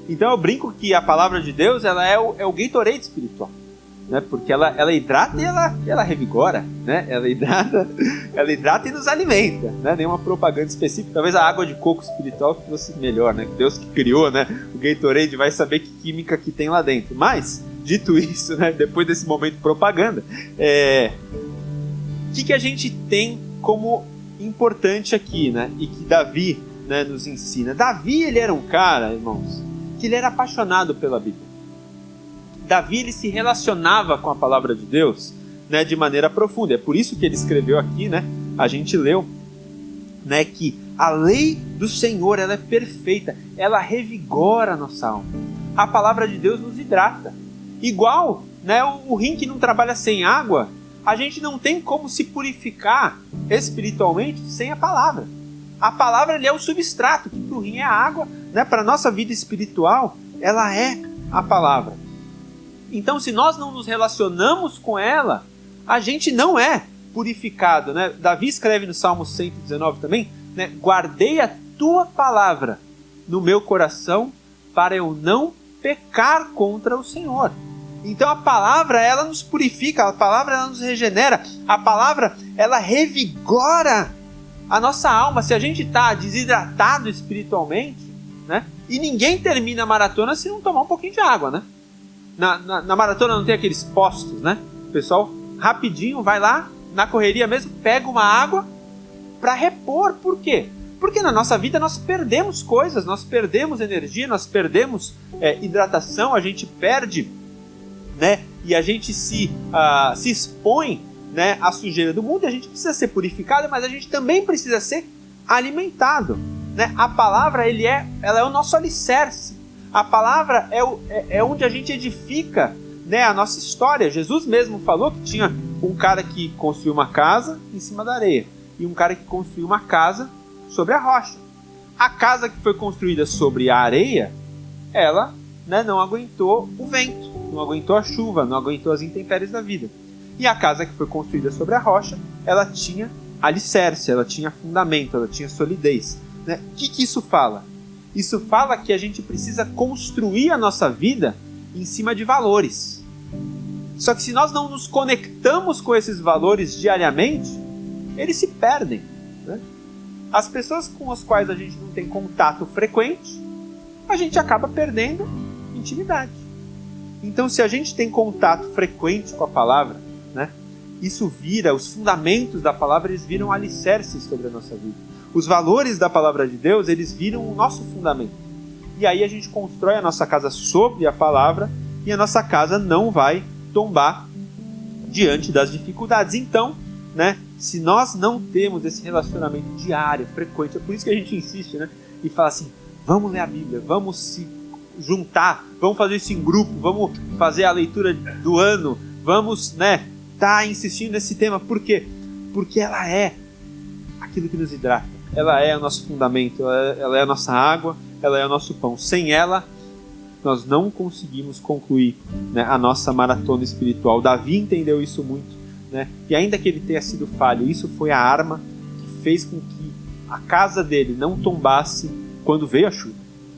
Então eu brinco que a palavra de Deus, ela é o Gatorade espiritual, né? Porque ela hidrata e ela revigora, né? Ela hidrata e nos alimenta, né? Nenhuma propaganda específica. Talvez a água de coco espiritual fosse melhor, né? Deus que criou, né, o Gatorade vai saber que química que tem lá dentro. Mas, dito isso, né, depois desse momento de propaganda, o que a gente tem como importante aqui, né? E que Davi, né, nos ensina. Davi, ele era um cara, irmãos, que ele era apaixonado pela Bíblia. Davi, ele se relacionava com a palavra de Deus, né, de maneira profunda. É por isso que ele escreveu aqui, né, a gente leu, né, que a lei do Senhor, ela é perfeita, ela revigora a nossa alma. A palavra de Deus nos hidrata. Igual, né, o rim que não trabalha sem água, a gente não tem como se purificar espiritualmente sem a palavra. A palavra, ele é o substrato, que para o rim é a água, né? Para a nossa vida espiritual, ela é a palavra. Então, se nós não nos relacionamos com ela, a gente não é purificado, né? Davi escreve no Salmo 119 também, né? Guardei a tua palavra no meu coração para eu não pecar contra o Senhor. Então a palavra, ela nos purifica, a palavra, ela nos regenera, a palavra, ela revigora a nossa alma. Se a gente está desidratado espiritualmente, né? E ninguém termina a maratona se não tomar um pouquinho de água, né? Na maratona não tem aqueles postos, né? O pessoal rapidinho vai lá, na correria mesmo, pega uma água para repor. Por quê? Porque na nossa vida nós perdemos coisas, nós perdemos energia, nós perdemos hidratação, a gente perde, né? E a gente se expõe, né, à sujeira do mundo, e a gente precisa ser purificado, mas a gente também precisa ser alimentado, né? A palavra, ela é o nosso alicerce. A palavra é onde a gente edifica, né, a nossa história. Jesus mesmo falou que tinha um cara que construiu uma casa em cima da areia e um cara que construiu uma casa sobre a rocha. A casa que foi construída sobre a areia, ela, né, não aguentou o vento, não aguentou a chuva, não aguentou as intempéries da vida. E a casa que foi construída sobre a rocha, ela tinha alicerce, ela tinha fundamento, ela tinha solidez, né? O que isso fala? Isso fala que a gente precisa construir a nossa vida em cima de valores. Só que se nós não nos conectamos com esses valores diariamente, eles se perdem, né? As pessoas com as quais a gente não tem contato frequente, a gente acaba perdendo intimidade. Então, se a gente tem contato frequente com a palavra, né, isso vira, os fundamentos da palavra, eles viram alicerces sobre a nossa vida. Os valores da palavra de Deus, eles viram o nosso fundamento. E aí a gente constrói a nossa casa sobre a palavra e a nossa casa não vai tombar diante das dificuldades. Então, né, se nós não temos esse relacionamento diário, frequente, é por isso que a gente insiste, né, e fala assim, vamos ler a Bíblia, vamos se juntar, vamos fazer isso em grupo, vamos fazer a leitura do ano, vamos, né, tá insistindo nesse tema. Por quê? Porque ela é aquilo que nos hidrata, ela é o nosso fundamento, ela é a nossa água, ela é o nosso pão. Sem ela, nós não conseguimos concluir, né, a nossa maratona espiritual. Davi entendeu isso muito, né? E ainda que ele tenha sido falho, isso foi a arma que fez com que a casa dele não tombasse quando veio a chuva.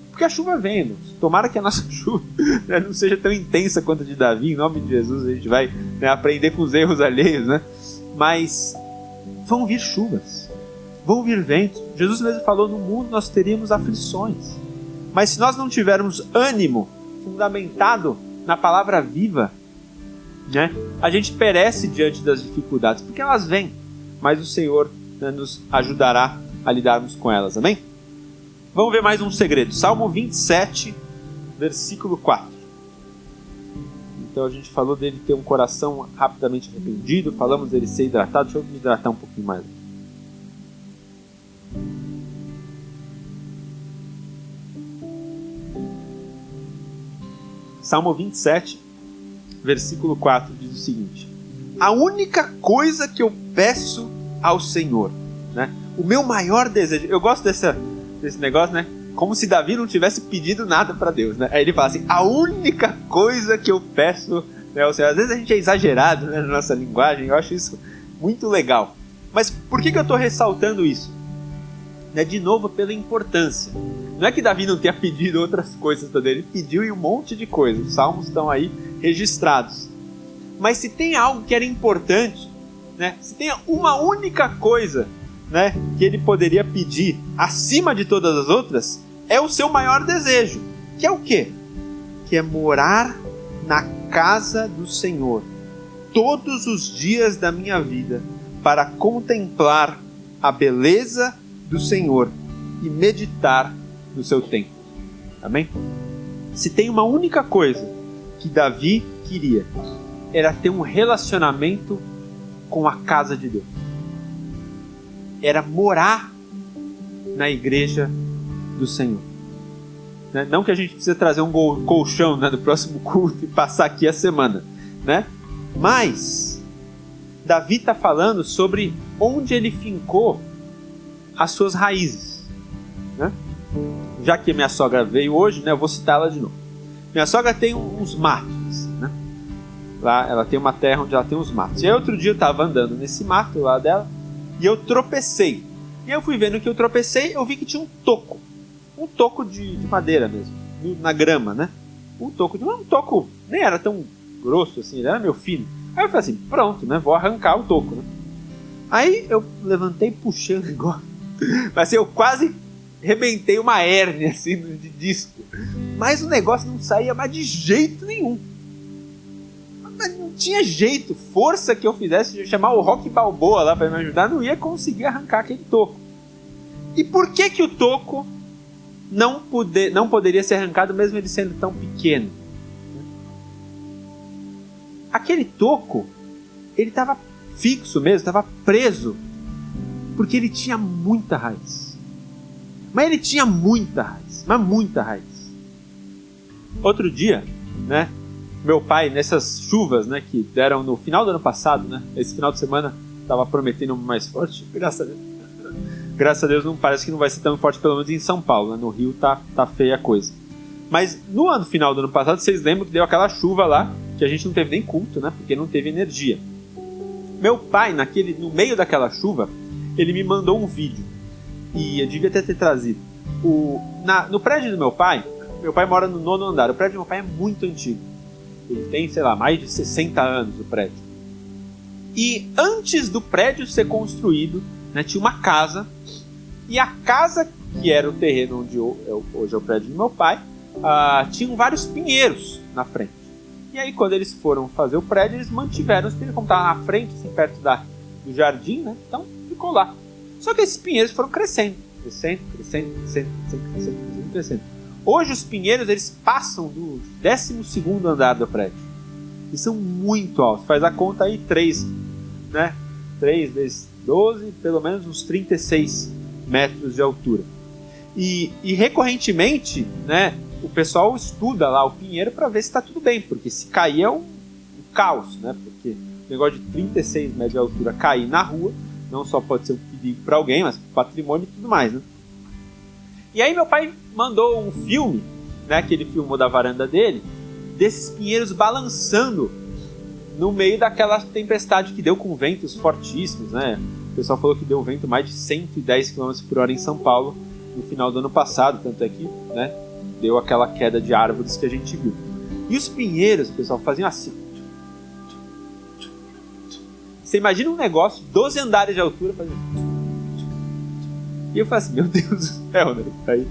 Porque a chuva vem, irmãos. Tomara que a nossa chuva, né, não seja tão intensa quanto a de Davi. Em nome de Jesus, a gente vai, né, aprender com os erros alheios, né? Mas vão vir chuvas, vão vir ventos. Jesus mesmo falou, no mundo nós teríamos aflições. Mas se nós não tivermos ânimo fundamentado na palavra viva, né, a gente perece diante das dificuldades, porque elas vêm, mas o Senhor, né, nos ajudará a lidarmos com elas. Amém? Vamos ver mais um segredo. Salmo 27, versículo 4. Então a gente falou dele ter um coração rapidamente arrependido, falamos dele ser hidratado. Deixa eu me hidratar um pouquinho mais. Salmo 27, versículo 4 diz o seguinte: a única coisa que eu peço ao Senhor, né? O meu maior desejo. Eu gosto desse negócio, né? Como se Davi não tivesse pedido nada para Deus, né? Aí ele fala assim, a única coisa que eu peço, né, ao Senhor. Às vezes a gente é exagerado, né, na nossa linguagem, eu acho isso muito legal. Mas por que eu estou ressaltando isso? Né, de novo, pela importância. Não é que Davi não tenha pedido outras coisas para Deus, ele pediu e um monte de coisas. Os salmos estão aí registrados. Mas se tem algo que era importante, né, se tem uma única coisa, né, que ele poderia pedir acima de todas as outras, é o seu maior desejo, que é o quê? Que é morar na casa do Senhor todos os dias da minha vida, para contemplar a beleza do Senhor e meditar no seu templo. Amém? Se tem uma única coisa que Davi queria, era ter um relacionamento com a casa de Deus. Era morar na igreja do Senhor. Né? Não que a gente precisa trazer um colchão, né, do próximo culto e passar aqui a semana, né? Mas Davi está falando sobre onde ele fincou as suas raízes, né? Já que minha sogra veio hoje, né, eu vou citá-la de novo. Minha sogra tem uns matos, né? Lá ela tem uma terra onde ela tem uns matos. E aí outro dia eu estava andando nesse mato lá dela, e eu tropecei. E eu fui vendo que eu tropecei, eu vi que tinha um toco. Um toco de madeira mesmo, na grama, né? Um toco, nem era tão grosso, assim, ele era meu filho. Aí eu falei assim, pronto, né, vou arrancar o toco, né. Aí eu levantei e puxei o negócio, mas assim, eu quase rebentei uma hérnia, assim, de disco. Mas o negócio não saía mais de jeito nenhum. Mas não tinha jeito, força que eu fizesse de chamar o Rock Balboa lá para me ajudar, não ia conseguir arrancar aquele toco. E por que o toco não poderia ser arrancado mesmo ele sendo tão pequeno? Aquele toco, ele estava fixo mesmo, estava preso, porque ele tinha muita raiz. Mas ele tinha muita raiz, mas muita raiz. Outro dia, né, meu pai, nessas chuvas, né, que deram no final do ano passado, né, esse final de semana estava prometendo mais forte, graças a Deus. Graças a Deus não parece que não vai ser tão forte, pelo menos em São Paulo, né? No Rio tá feia a coisa. Mas no final do ano passado, vocês lembram que deu aquela chuva lá, que a gente não teve nem culto, né, porque não teve energia. Meu pai, no meio daquela chuva, ele me mandou um vídeo. E eu devia ter trazido. No prédio do meu pai mora no 9º andar. O prédio do meu pai é muito antigo. Ele tem, sei lá, mais de 60 anos o prédio. E antes do prédio ser construído, né, tinha uma casa. E a casa, que era o terreno onde hoje é o prédio do meu pai, tinham vários pinheiros na frente. E aí, quando eles foram fazer o prédio, eles mantiveram os pinheiros, como estava na frente, assim, perto do jardim, né? Então, ficou lá. Só que esses pinheiros foram crescendo. Hoje, os pinheiros, eles passam do 12º andar do prédio. E são muito altos. Faz a conta aí, 3, né? 3 vezes 12, pelo menos uns 36 metros de altura. E recorrentemente, né, o pessoal estuda lá o pinheiro para ver se está tudo bem, porque se cair é um caos, né? Porque o negócio de 36 metros de altura cair na rua não só pode ser um perigo para alguém, mas para patrimônio e tudo mais, né? E aí meu pai mandou um filme, né, que ele filmou da varanda dele, desses pinheiros balançando no meio daquela tempestade que deu com ventos fortíssimos, né? O pessoal falou que deu vento mais de 110 km por hora em São Paulo no final do ano passado, tanto é que, né, deu aquela queda de árvores que a gente viu. E os pinheiros, pessoal, faziam assim. Você imagina um negócio, 12 andares de altura, fazendo... E eu falei assim, meu Deus do céu, né? Aí,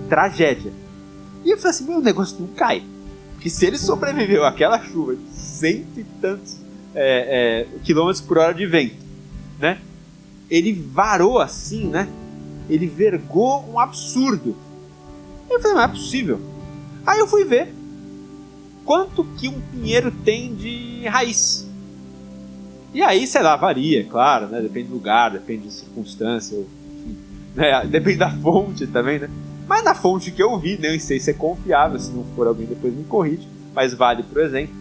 tragédia. E eu falei assim, meu, o negócio não cai. Porque se ele sobreviveu àquela chuva de 100 e tantos quilômetros por hora de vento, né? Ele varou assim, né? Ele vergou um absurdo. Eu falei, não é possível. Aí eu fui ver quanto que um pinheiro tem de raiz. E aí, sei lá, varia, claro, né? Depende do lugar, depende de circunstância, enfim, né? Depende da fonte também, né? Mas na fonte que eu vi, nem sei se é confiável, se não for alguém depois me corrige, mas vale, por exemplo,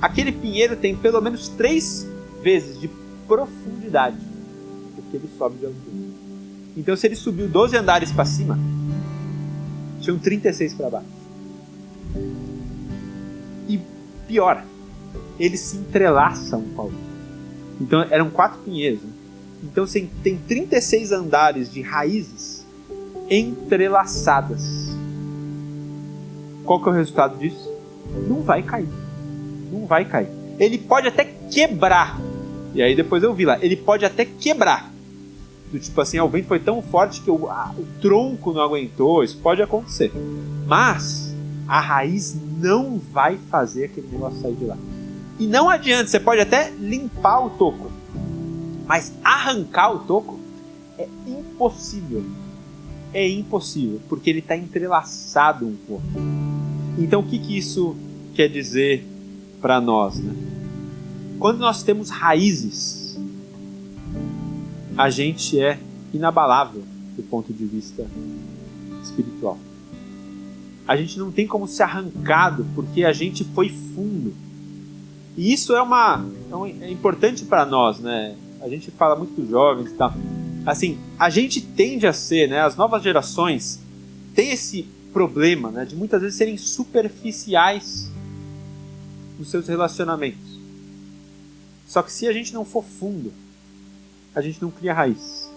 aquele pinheiro tem pelo menos 3 vezes de profundidade, porque ele sobe de altura. Então, se ele subiu 12 andares para cima, tinham 36 para baixo. E pior, eles se entrelaçam com a outra. Então, eram 4 pinheiros. Né? Então, você tem 36 andares de raízes entrelaçadas. Qual que é o resultado disso? Não vai cair. Não vai cair. Ele pode até quebrar. E aí depois eu vi lá. Ele pode até quebrar. Do tipo assim, o vento foi tão forte que o tronco não aguentou. Isso pode acontecer. Mas a raiz não vai fazer aquele negócio sair de lá. E não adianta. Você pode até limpar o toco. Mas arrancar o toco é impossível. É impossível, porque ele está entrelaçado um pouco. Então o que isso quer dizer para nós, né? Quando nós temos raízes, a gente é inabalável do ponto de vista espiritual. A gente não tem como ser arrancado, porque a gente foi fundo. E isso é importante para nós, né? A gente fala muito com os jovens e tal. Assim, a gente tende a ser, né, as novas gerações têm esse problema, né, de muitas vezes serem superficiais nos seus relacionamentos. Só que se a gente não for fundo, a gente não cria raiz.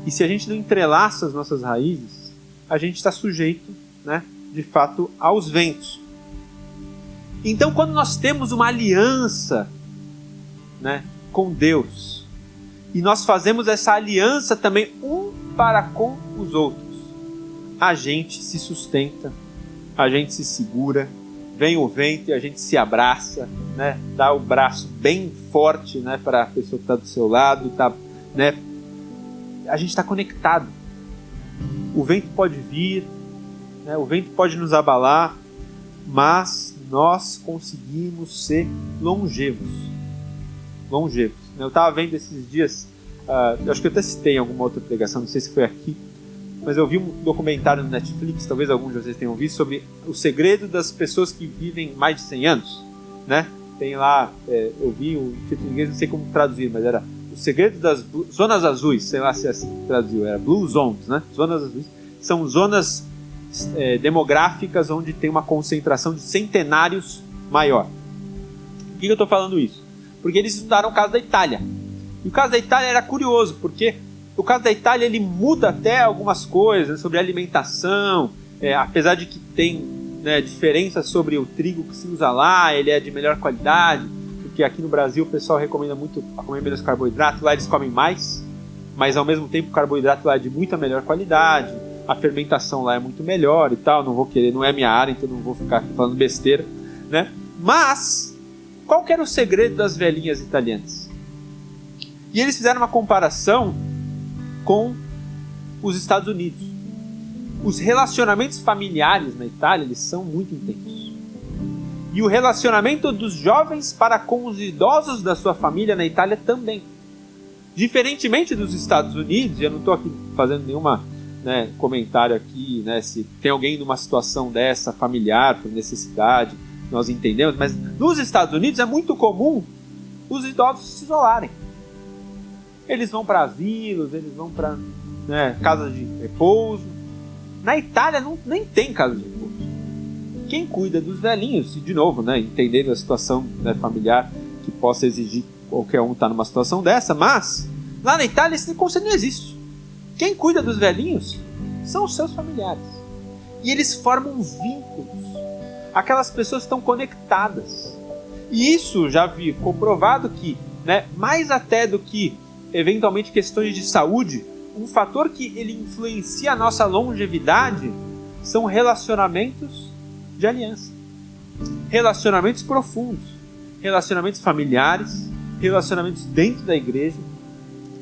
E se a gente não entrelaça as nossas raízes, a gente está sujeito, né, de fato, aos ventos. Então, quando nós temos uma aliança, né, com Deus, e nós fazemos essa aliança também um para com os outros, a gente se sustenta, a gente se segura, vem o vento e a gente se abraça, né, dá o braço bem forte, né, para a pessoa que está do seu lado, né, a gente está conectado. O vento pode vir, né, o vento pode nos abalar, mas nós conseguimos ser longevos. Eu estava vendo esses dias, eu acho que eu até citei em alguma outra pregação, não sei se foi aqui, mas eu vi um documentário no Netflix, talvez alguns de vocês tenham visto, sobre o segredo das pessoas que vivem mais de 100 anos, né? Tem lá, eu vi o título em inglês, não sei como traduzir, mas era o segredo das zonas azuis, sei lá se é assim que traduziu, era Blue Zones, né? Zonas azuis são zonas demográficas onde tem uma concentração de centenários maior. Por que eu estou falando isso? Porque eles estudaram o caso da Itália. E o caso da Itália era curioso, porque o caso da Itália ele muda até algumas coisas, né, sobre alimentação, apesar de que tem, né, diferenças sobre o trigo que se usa lá, ele é de melhor qualidade, porque aqui no Brasil o pessoal recomenda muito comer menos carboidrato, lá eles comem mais, mas ao mesmo tempo o carboidrato lá é de muita melhor qualidade, a fermentação lá é muito melhor e tal, não é minha área, então não vou ficar aqui falando besteira, né? Mas qual que era o segredo das velhinhas italianas? E eles fizeram uma comparação com os Estados Unidos. Os relacionamentos familiares na Itália, eles são muito intensos. E o relacionamento dos jovens para com os idosos da sua família na Itália também. Diferentemente dos Estados Unidos, e eu não estou aqui fazendo nenhuma, né, comentário aqui, né, se tem alguém numa situação dessa, familiar, por necessidade, nós entendemos, mas nos Estados Unidos é muito comum os idosos se isolarem. Eles vão para asilos, eles vão para, né, casas de repouso. Na Itália nem tem casa de repouso. Quem cuida dos velhinhos, e de novo, né, entendendo a situação, né, familiar que possa exigir qualquer um estar numa situação dessa, mas lá na Itália esse conceito não existe. Quem cuida dos velhinhos são os seus familiares. E eles formam vínculos. Aquelas pessoas estão conectadas. E isso já vi comprovado que, né, mais até do que eventualmente questões de saúde, um fator que ele influencia a nossa longevidade são relacionamentos de aliança. Relacionamentos profundos. Relacionamentos familiares, relacionamentos dentro da igreja,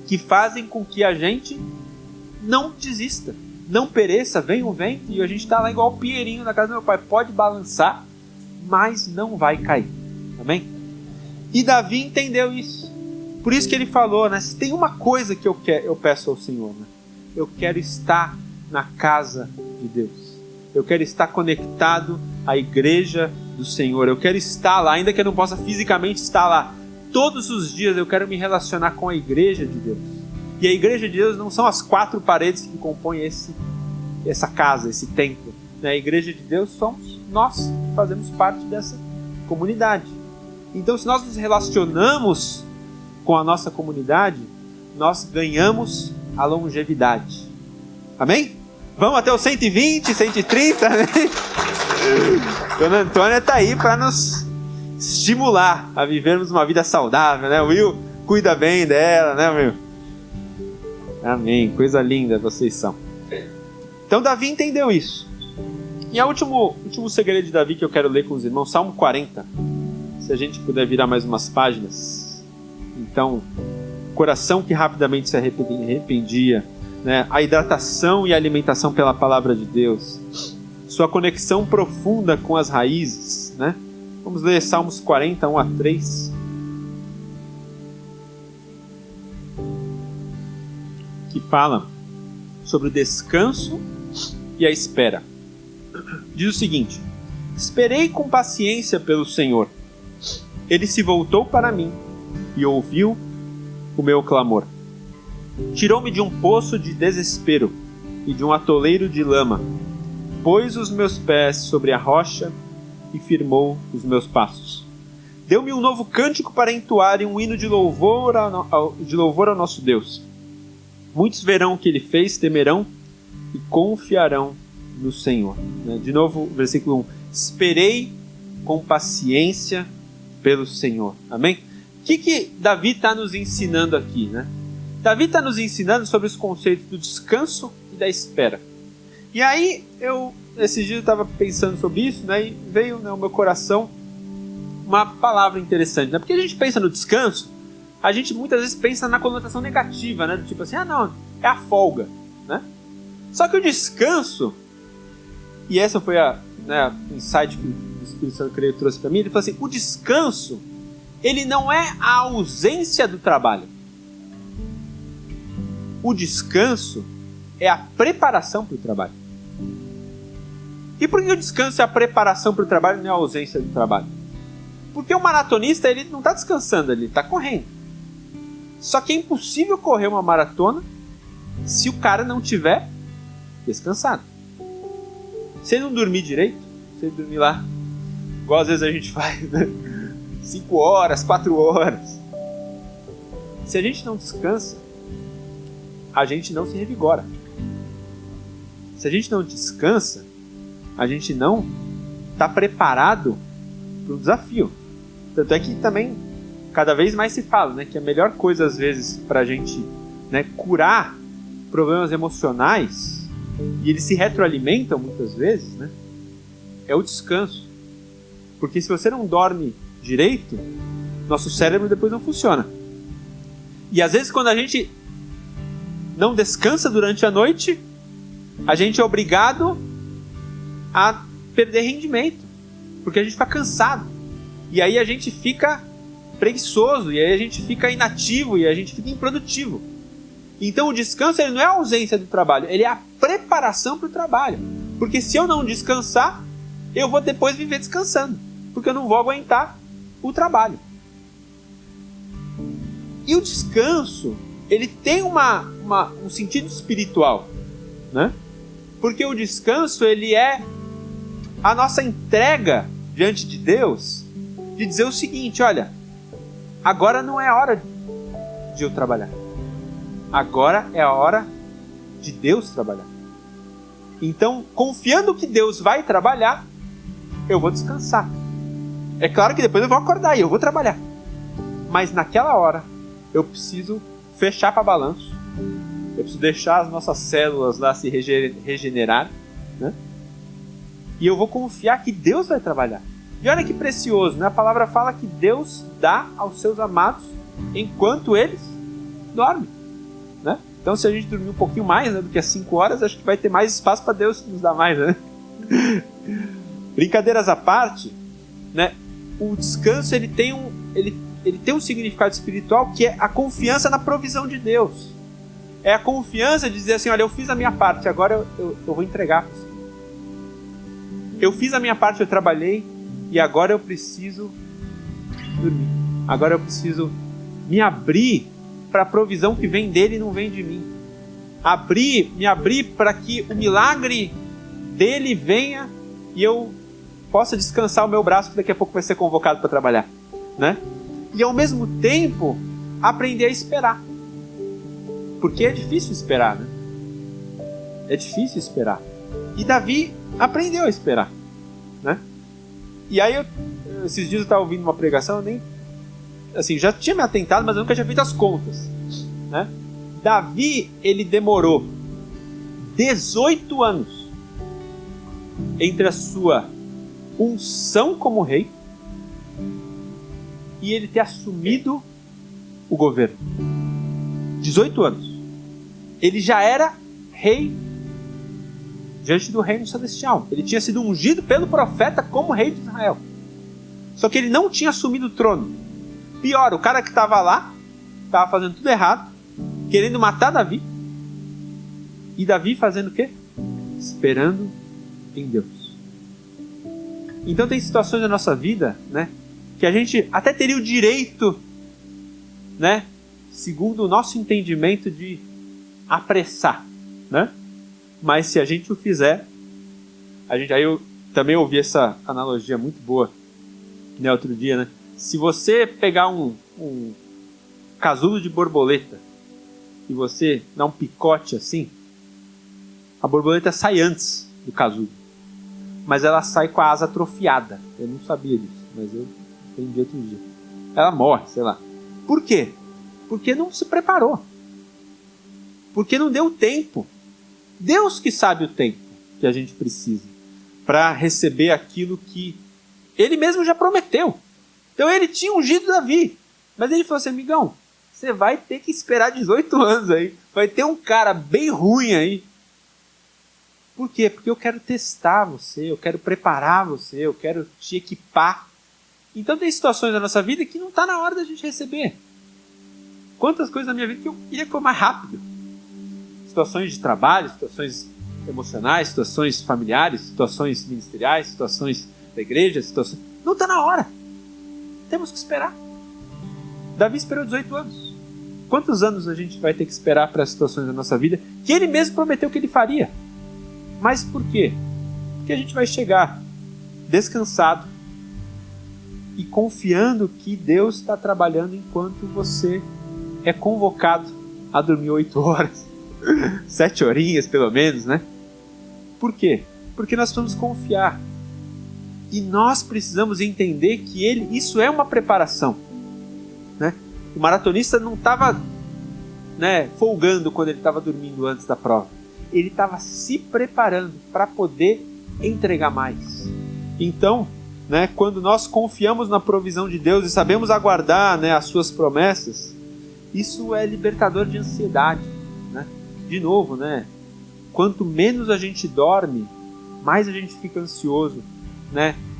que fazem com que a gente não desista, não pereça, vem o vento e a gente está lá igual o Pinheirinho na casa do meu pai, pode balançar, mas não vai cair, amém? E Davi entendeu isso, por isso que ele falou, né, se tem uma coisa que eu peço ao Senhor, né, eu quero estar na casa de Deus, eu quero estar conectado à igreja do Senhor, eu quero estar lá, ainda que eu não possa fisicamente estar lá, todos os dias eu quero me relacionar com a igreja de Deus. E a igreja de Deus não são as 4 paredes que compõem essa casa, esse templo. A igreja de Deus somos nós, que fazemos parte dessa comunidade. Então, se nós nos relacionamos com a nossa comunidade, nós ganhamos a longevidade. Amém? Vamos até os 120, 130, né? Dona Antônia está aí para nos estimular a vivermos uma vida saudável, né? O Will cuida bem dela, né, Will? Amém, coisa linda vocês são. Então Davi entendeu isso. E o último segredo de Davi que eu quero ler com os irmãos, Salmo 40. Se a gente puder virar mais umas páginas. Então, coração que rapidamente se arrependia, né? A hidratação e a alimentação pela palavra de Deus, sua conexão profunda com as raízes, né? Vamos ler Salmos 40, 1 a 3. Que fala sobre o descanso e a espera. Diz o seguinte: esperei com paciência pelo Senhor. Ele se voltou para mim e ouviu o meu clamor. Tirou-me de um poço de desespero e de um atoleiro de lama. Pôs os meus pés sobre a rocha e firmou os meus passos. Deu-me um novo cântico para entoar e um hino de louvor ao nosso Deus. Muitos verão o que ele fez, temerão e confiarão no Senhor. De novo, versículo 1. Esperei com paciência pelo Senhor. Amém? O que Davi está nos ensinando aqui, né? Davi está nos ensinando sobre os conceitos do descanso e da espera. E aí, esses dias eu estava pensando sobre isso, né? E veio no meu coração uma palavra interessante, né? Porque a gente pensa no descanso, a gente muitas vezes pensa na conotação negativa, né? Do tipo assim, não, é a folga, né? Só que o descanso, e essa foi o insight que o Espírito Santo creio trouxe para mim, ele falou assim, o descanso, ele não é a ausência do trabalho. O descanso é a preparação para o trabalho. E por que o descanso é a preparação para o trabalho e não é a ausência do trabalho? Porque o maratonista, ele não está descansando, ele está correndo. Só que é impossível correr uma maratona se o cara não tiver descansado. Se ele não dormir direito, se ele dormir lá, igual às vezes a gente faz, né? 5 horas, 4 horas. Se a gente não descansa, a gente não se revigora. Se a gente não descansa, a gente não está preparado para o desafio. Tanto é que também, cada vez mais se fala, né, que a melhor coisa às vezes para a gente, né, curar problemas emocionais, e eles se retroalimentam muitas vezes, né, é o descanso. Porque se você não dorme direito, nosso cérebro depois não funciona. E às vezes quando a gente não descansa durante a noite, a gente é obrigado a perder rendimento, porque a gente fica cansado, e aí a gente fica preguiçoso, e aí a gente fica inativo, e a gente fica improdutivo. Então o descanso, ele não é a ausência do trabalho, ele é a preparação para o trabalho, porque se eu não descansar, eu vou depois viver descansando, porque eu não vou aguentar o trabalho. E o descanso, ele tem um sentido espiritual, né? Porque o descanso, ele é a nossa entrega diante de Deus, de dizer o seguinte, olha, agora não é a hora de eu trabalhar. Agora é a hora de Deus trabalhar. Então, confiando que Deus vai trabalhar, eu vou descansar. É claro que depois eu vou acordar e eu vou trabalhar. Mas naquela hora, eu preciso fechar para balanço. Eu preciso deixar as nossas células lá se regenerar, né? E eu vou confiar que Deus vai trabalhar. E olha que precioso, né? A palavra fala que Deus dá aos seus amados enquanto eles dormem, né? Então se a gente dormir um pouquinho mais, né, do que as 5 horas, acho que vai ter mais espaço para Deus nos dar mais, né? Brincadeiras à parte, né? O descanso, ele tem um significado espiritual que é a confiança na provisão de Deus. É a confiança de dizer assim, olha, eu fiz a minha parte, agora eu vou entregar. Eu fiz a minha parte, eu trabalhei, e agora eu preciso dormir. Agora eu preciso me abrir para a provisão que vem dele e não vem de mim. Me abrir para que o milagre dele venha e eu possa descansar o meu braço, que daqui a pouco vai ser convocado para trabalhar, né? E ao mesmo tempo, aprender a esperar. Porque é difícil esperar, né? É difícil esperar. E Davi aprendeu a esperar, né? E aí, esses dias eu estava ouvindo uma pregação, eu nem... Assim, já tinha me atentado, mas eu nunca tinha feito as contas, né? Davi, ele demorou 18 anos entre a sua unção como rei e ele ter assumido o governo. 18 anos. Ele já era rei diante do reino celestial. Ele tinha sido ungido pelo profeta como rei de Israel. Só que ele não tinha assumido o trono. Pior, o cara que estava lá estava fazendo tudo errado, querendo matar Davi. E Davi fazendo o quê? Esperando em Deus. Então tem situações na nossa vida, né, que a gente até teria o direito, né, segundo o nosso entendimento, de apressar, né? Mas se a gente o fizer, aí eu também ouvi essa analogia muito boa, né, outro dia, né? Se você pegar um casulo de borboleta e você dá um picote assim, a borboleta sai antes do casulo. mas ela sai com a asa atrofiada. Eu não sabia disso, mas eu aprendi outro dia. Ela morre, sei lá. Por quê? Porque não se preparou. Porque não deu tempo. Deus que sabe o tempo que a gente precisa para receber aquilo que Ele mesmo já prometeu. Então Ele tinha ungido Davi, mas Ele falou assim: amigão, você vai ter que esperar 18 anos aí. Vai ter um cara bem ruim aí. Por quê? Porque eu quero testar você, eu quero preparar você, eu quero te equipar. Então tem situações da nossa vida que não está na hora da gente receber. Quantas coisas na minha vida que eu queria que fosse mais rápido. Situações de trabalho, situações emocionais, situações familiares, situações ministeriais, situações da igreja, situações... Não está na hora. Temos que esperar. Davi esperou 18 anos. Quantos anos a gente vai ter que esperar para as situações da nossa vida que Ele mesmo prometeu que Ele faria? Mas por quê? Porque a gente vai chegar descansado e confiando que Deus está trabalhando enquanto você é convocado a dormir 8 horas, 7 horinhas pelo menos, né? Por quê? Porque nós precisamos confiar. E nós precisamos entender que isso é uma preparação. Né? O maratonista não estava folgando quando ele estava dormindo antes da prova. Ele estava se preparando para poder entregar mais. Então, quando nós confiamos na provisão de Deus e sabemos aguardar as suas promessas, isso é libertador de ansiedade. Né? De novo, quanto menos a gente dorme, mais a gente fica ansioso.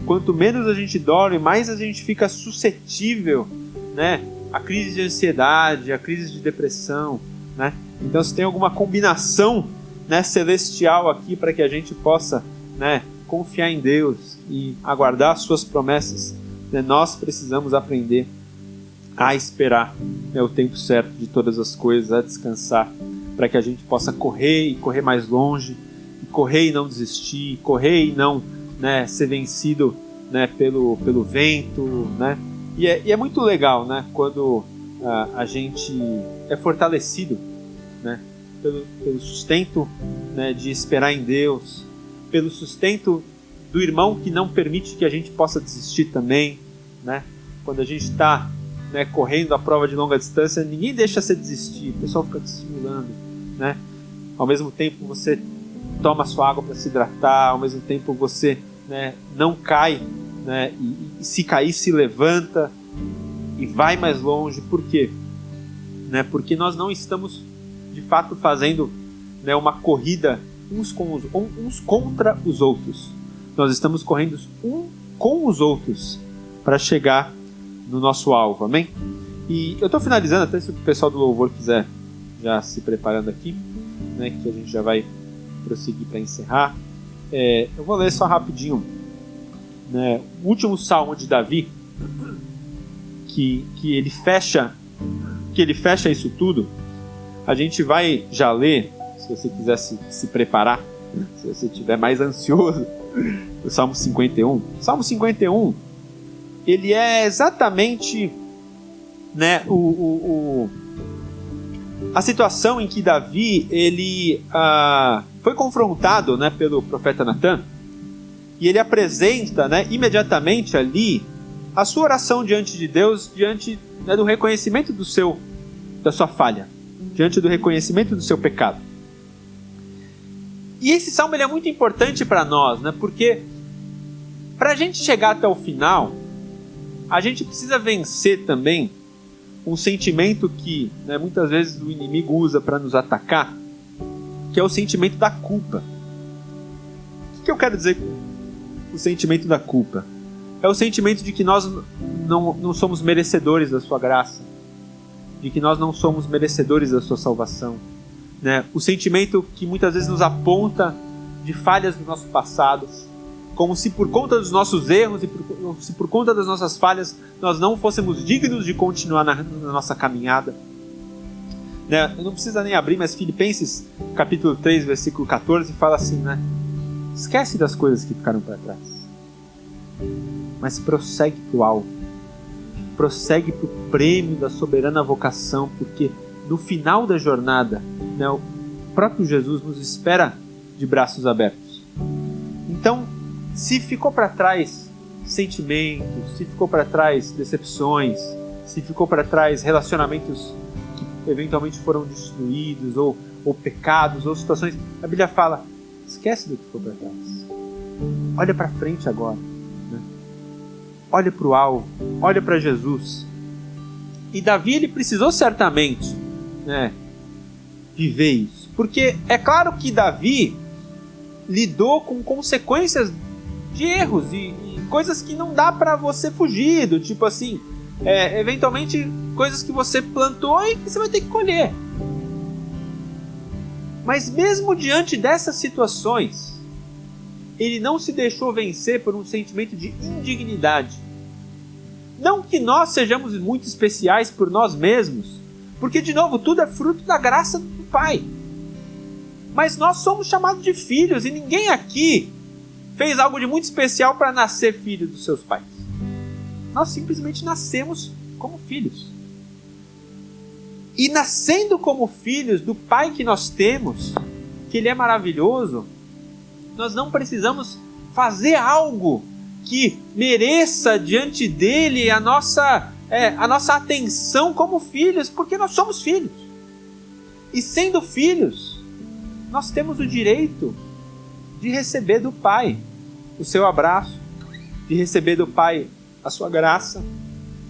Quanto menos a gente dorme, mais a gente fica suscetível a crise de ansiedade, a crise de depressão. Então, se tem alguma combinação celestial aqui para que a gente possa confiar em Deus e aguardar as suas promessas, nós precisamos aprender a esperar o tempo certo de todas as coisas, a descansar, para que a gente possa correr e correr mais longe, e correr e não desistir, correr e não ser vencido pelo vento. E é muito legal quando a gente é fortalecido pelo sustento de esperar em Deus, pelo sustento do irmão que não permite que a gente possa desistir também. Quando a gente está correndo a prova de longa distância, ninguém deixa você desistir, o pessoal fica te estimulando. Ao mesmo tempo você toma sua água para se hidratar, ao mesmo tempo você não cai, e se cair se levanta e vai mais longe. Por quê? Porque nós não estamos de fato fazendo uma corrida uns contra os outros. Nós estamos correndo com os outros para chegar no nosso alvo, amém? E eu estou finalizando, até se o pessoal do louvor quiser já se preparando aqui, que a gente já vai prosseguir para encerrar. Eu vou ler só rapidinho o último salmo de Davi, que ele fecha isso tudo. A gente vai já ler, se você quiser se preparar, se você estiver mais ansioso, o Salmo 51. Salmo 51, ele é exatamente a situação em que Davi ele foi confrontado pelo profeta Natan, e ele apresenta imediatamente ali a sua oração diante de Deus, diante do reconhecimento da sua falha, diante do reconhecimento do seu pecado. E esse salmo ele é muito importante para nós, porque para a gente chegar até o final, a gente precisa vencer também um sentimento que muitas vezes o inimigo usa para nos atacar, que é o sentimento da culpa. O que eu quero dizer com o sentimento da culpa? É o sentimento de que nós não somos merecedores da sua graça, de que nós não somos merecedores da sua salvação. O sentimento que muitas vezes nos aponta de falhas do nosso passado, como se por conta dos nossos erros e se por conta das nossas falhas nós não fôssemos dignos de continuar na nossa caminhada. Eu não precisa nem abrir, mas Filipenses capítulo 3, versículo 14 fala assim, esquece das coisas que ficaram para trás, mas prossegue para o alvo, prossegue para o prêmio da soberana vocação, porque no final da jornada, o próprio Jesus nos espera de braços abertos. Então, Se ficou para trás sentimentos, se ficou para trás decepções, se ficou para trás relacionamentos que eventualmente foram destruídos, ou pecados, ou situações, a Bíblia fala, esquece do que ficou para trás. Olha para frente agora. Né? Olha para o alvo, olha para Jesus. E Davi, ele precisou certamente, né, viver isso. Porque é claro que Davi lidou com consequências de erros e coisas que não dá para você fugir, do tipo assim, eventualmente coisas que você plantou e que você vai ter que colher. Mas mesmo diante dessas situações, ele não se deixou vencer por um sentimento de indignidade. Não que nós sejamos muito especiais por nós mesmos, porque de novo, tudo é fruto da graça do Pai. Mas nós somos chamados de filhos e ninguém aqui fez algo de muito especial para nascer filho dos seus pais. Nós simplesmente nascemos como filhos. E nascendo como filhos do Pai que nós temos, que Ele é maravilhoso, nós não precisamos fazer algo que mereça diante dEle a nossa atenção como filhos, porque nós somos filhos. E sendo filhos, nós temos o direito de receber do Pai o seu abraço, de receber do Pai a sua graça,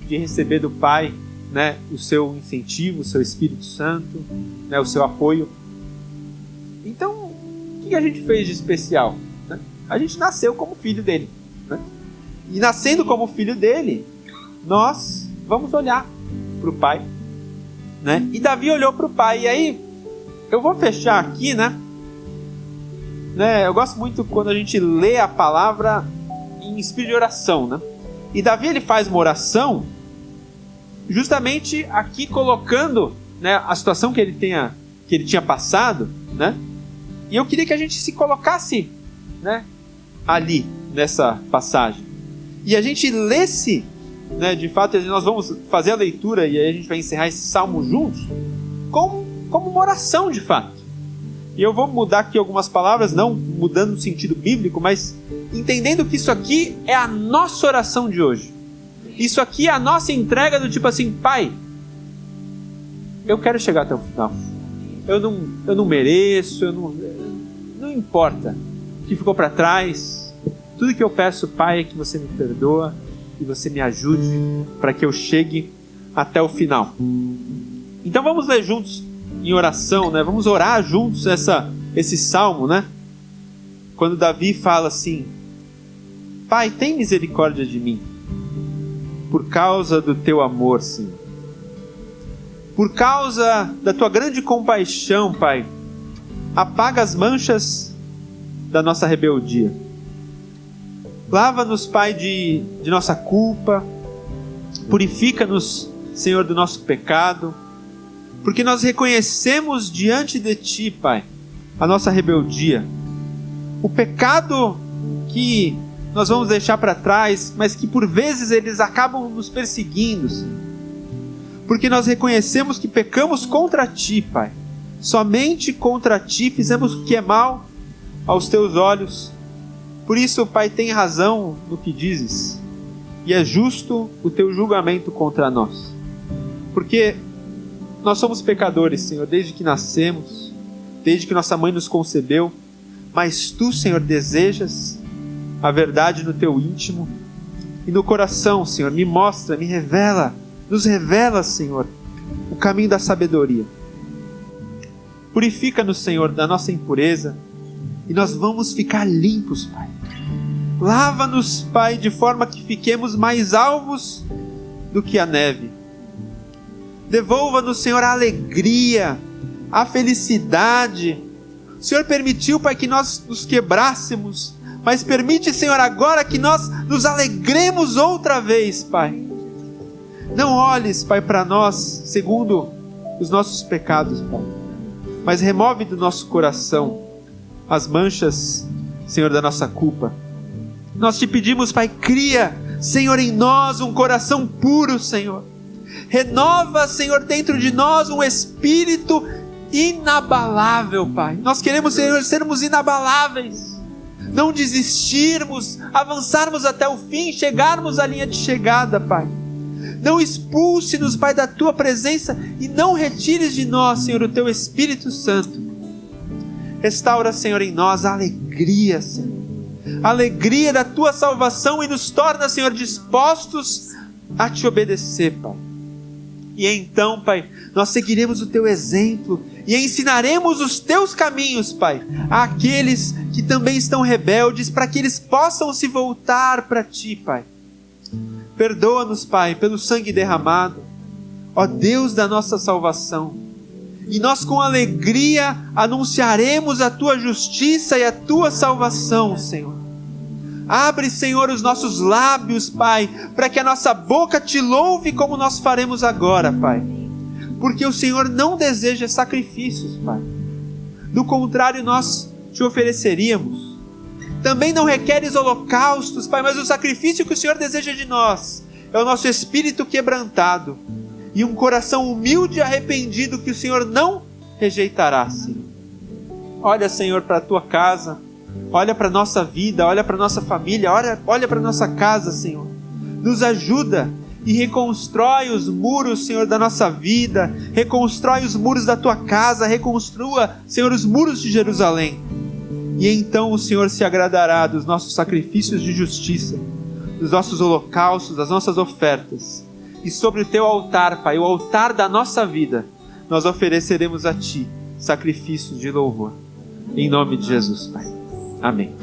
de receber do Pai, né, o seu incentivo, o seu Espírito Santo, né, o seu apoio. Então, o que a gente fez de especial? Né? A gente nasceu como filho dele. Né? E nascendo como filho dele, nós vamos olhar para o Pai. Né? E Davi olhou para o Pai. E aí, eu vou fechar aqui, né? Eu gosto muito quando a gente lê a palavra em espírito de oração, né? E Davi, ele faz uma oração justamente aqui colocando, né, a situação que ele tinha passado, né? E eu queria que a gente se colocasse, né, ali nessa passagem e a gente lesse, né, de fato nós vamos fazer a leitura e aí a gente vai encerrar esse salmo juntos como uma oração de fato. E eu vou mudar aqui algumas palavras, não mudando o sentido bíblico, mas entendendo que isso aqui é a nossa oração de hoje. Isso aqui é a nossa entrega do tipo assim, Pai, eu quero chegar até o final. Eu não mereço, não importa o que ficou para trás. Tudo que eu peço, Pai, é que você me perdoa e você me ajude para que eu chegue até o final. Então vamos ler juntos em oração, né? Vamos orar juntos esse salmo, né? Quando Davi fala assim, Pai, tem misericórdia de mim, por causa do teu amor, Senhor. Por causa da tua grande compaixão, Pai, apaga as manchas da nossa rebeldia. Lava-nos, Pai, de nossa culpa. Purifica-nos, Senhor, do nosso pecado. Porque nós reconhecemos diante de Ti, Pai, a nossa rebeldia. O pecado que nós vamos deixar para trás, mas que por vezes eles acabam nos perseguindo, Senhor. Porque nós reconhecemos que pecamos contra Ti, Pai. Somente contra Ti fizemos o que é mal aos Teus olhos. Por isso, Pai, tem razão no que dizes. E é justo o Teu julgamento contra nós. Porque nós somos pecadores, Senhor, desde que nascemos, desde que nossa mãe nos concebeu. Mas Tu, Senhor, desejas a verdade no Teu íntimo e no coração, Senhor. Me mostra, me revela, nos revela, Senhor, o caminho da sabedoria. Purifica-nos, Senhor, da nossa impureza e nós vamos ficar limpos, Pai. Lava-nos, Pai, de forma que fiquemos mais alvos do que a neve. Devolva-nos, Senhor, a alegria, a felicidade. O Senhor permitiu, Pai, que nós nos quebrássemos, mas permite, Senhor, agora que nós nos alegremos outra vez, Pai. Não olhes, Pai, para nós segundo os nossos pecados, Pai, mas remove do nosso coração as manchas, Senhor, da nossa culpa. Nós Te pedimos, Pai, cria, Senhor, em nós um coração puro, Senhor. Renova, Senhor, dentro de nós um espírito inabalável, Pai. Nós queremos, Senhor, sermos inabaláveis. não desistirmos, avançarmos até o fim, chegarmos à linha de chegada, Pai. Não expulse-nos, Pai, da Tua presença e não retires de nós, Senhor, o Teu Espírito Santo. Restaura, Senhor, em nós a alegria, Senhor. A alegria da Tua salvação e nos torna, Senhor, dispostos a Te obedecer, Pai. E então, Pai, nós seguiremos o Teu exemplo e ensinaremos os Teus caminhos, Pai, àqueles que também estão rebeldes, para que eles possam se voltar para Ti, Pai. Perdoa-nos, Pai, pelo sangue derramado, ó Deus da nossa salvação. E nós com alegria anunciaremos a Tua justiça e a Tua salvação, Senhor. Abre, Senhor, os nossos lábios, Pai, para que a nossa boca Te louve como nós faremos agora, Pai. Porque o Senhor não deseja sacrifícios, Pai. Do contrário, nós Te ofereceríamos. Também não requeres holocaustos, Pai, mas o sacrifício que o Senhor deseja de nós é o nosso espírito quebrantado e um coração humilde e arrependido que o Senhor não rejeitará, Senhor. Olha, Senhor, para a Tua casa, olha para a nossa vida, olha para a nossa família, olha para a nossa casa, Senhor. Nos ajuda e reconstrói os muros, Senhor, da nossa vida, reconstrói os muros da Tua casa, reconstrua, Senhor, os muros de Jerusalém. E então o Senhor se agradará dos nossos sacrifícios de justiça, dos nossos holocaustos, das nossas ofertas. E sobre o Teu altar, Pai, o altar da nossa vida, nós ofereceremos a Ti sacrifícios de louvor. Em nome de Jesus, Pai. Amém.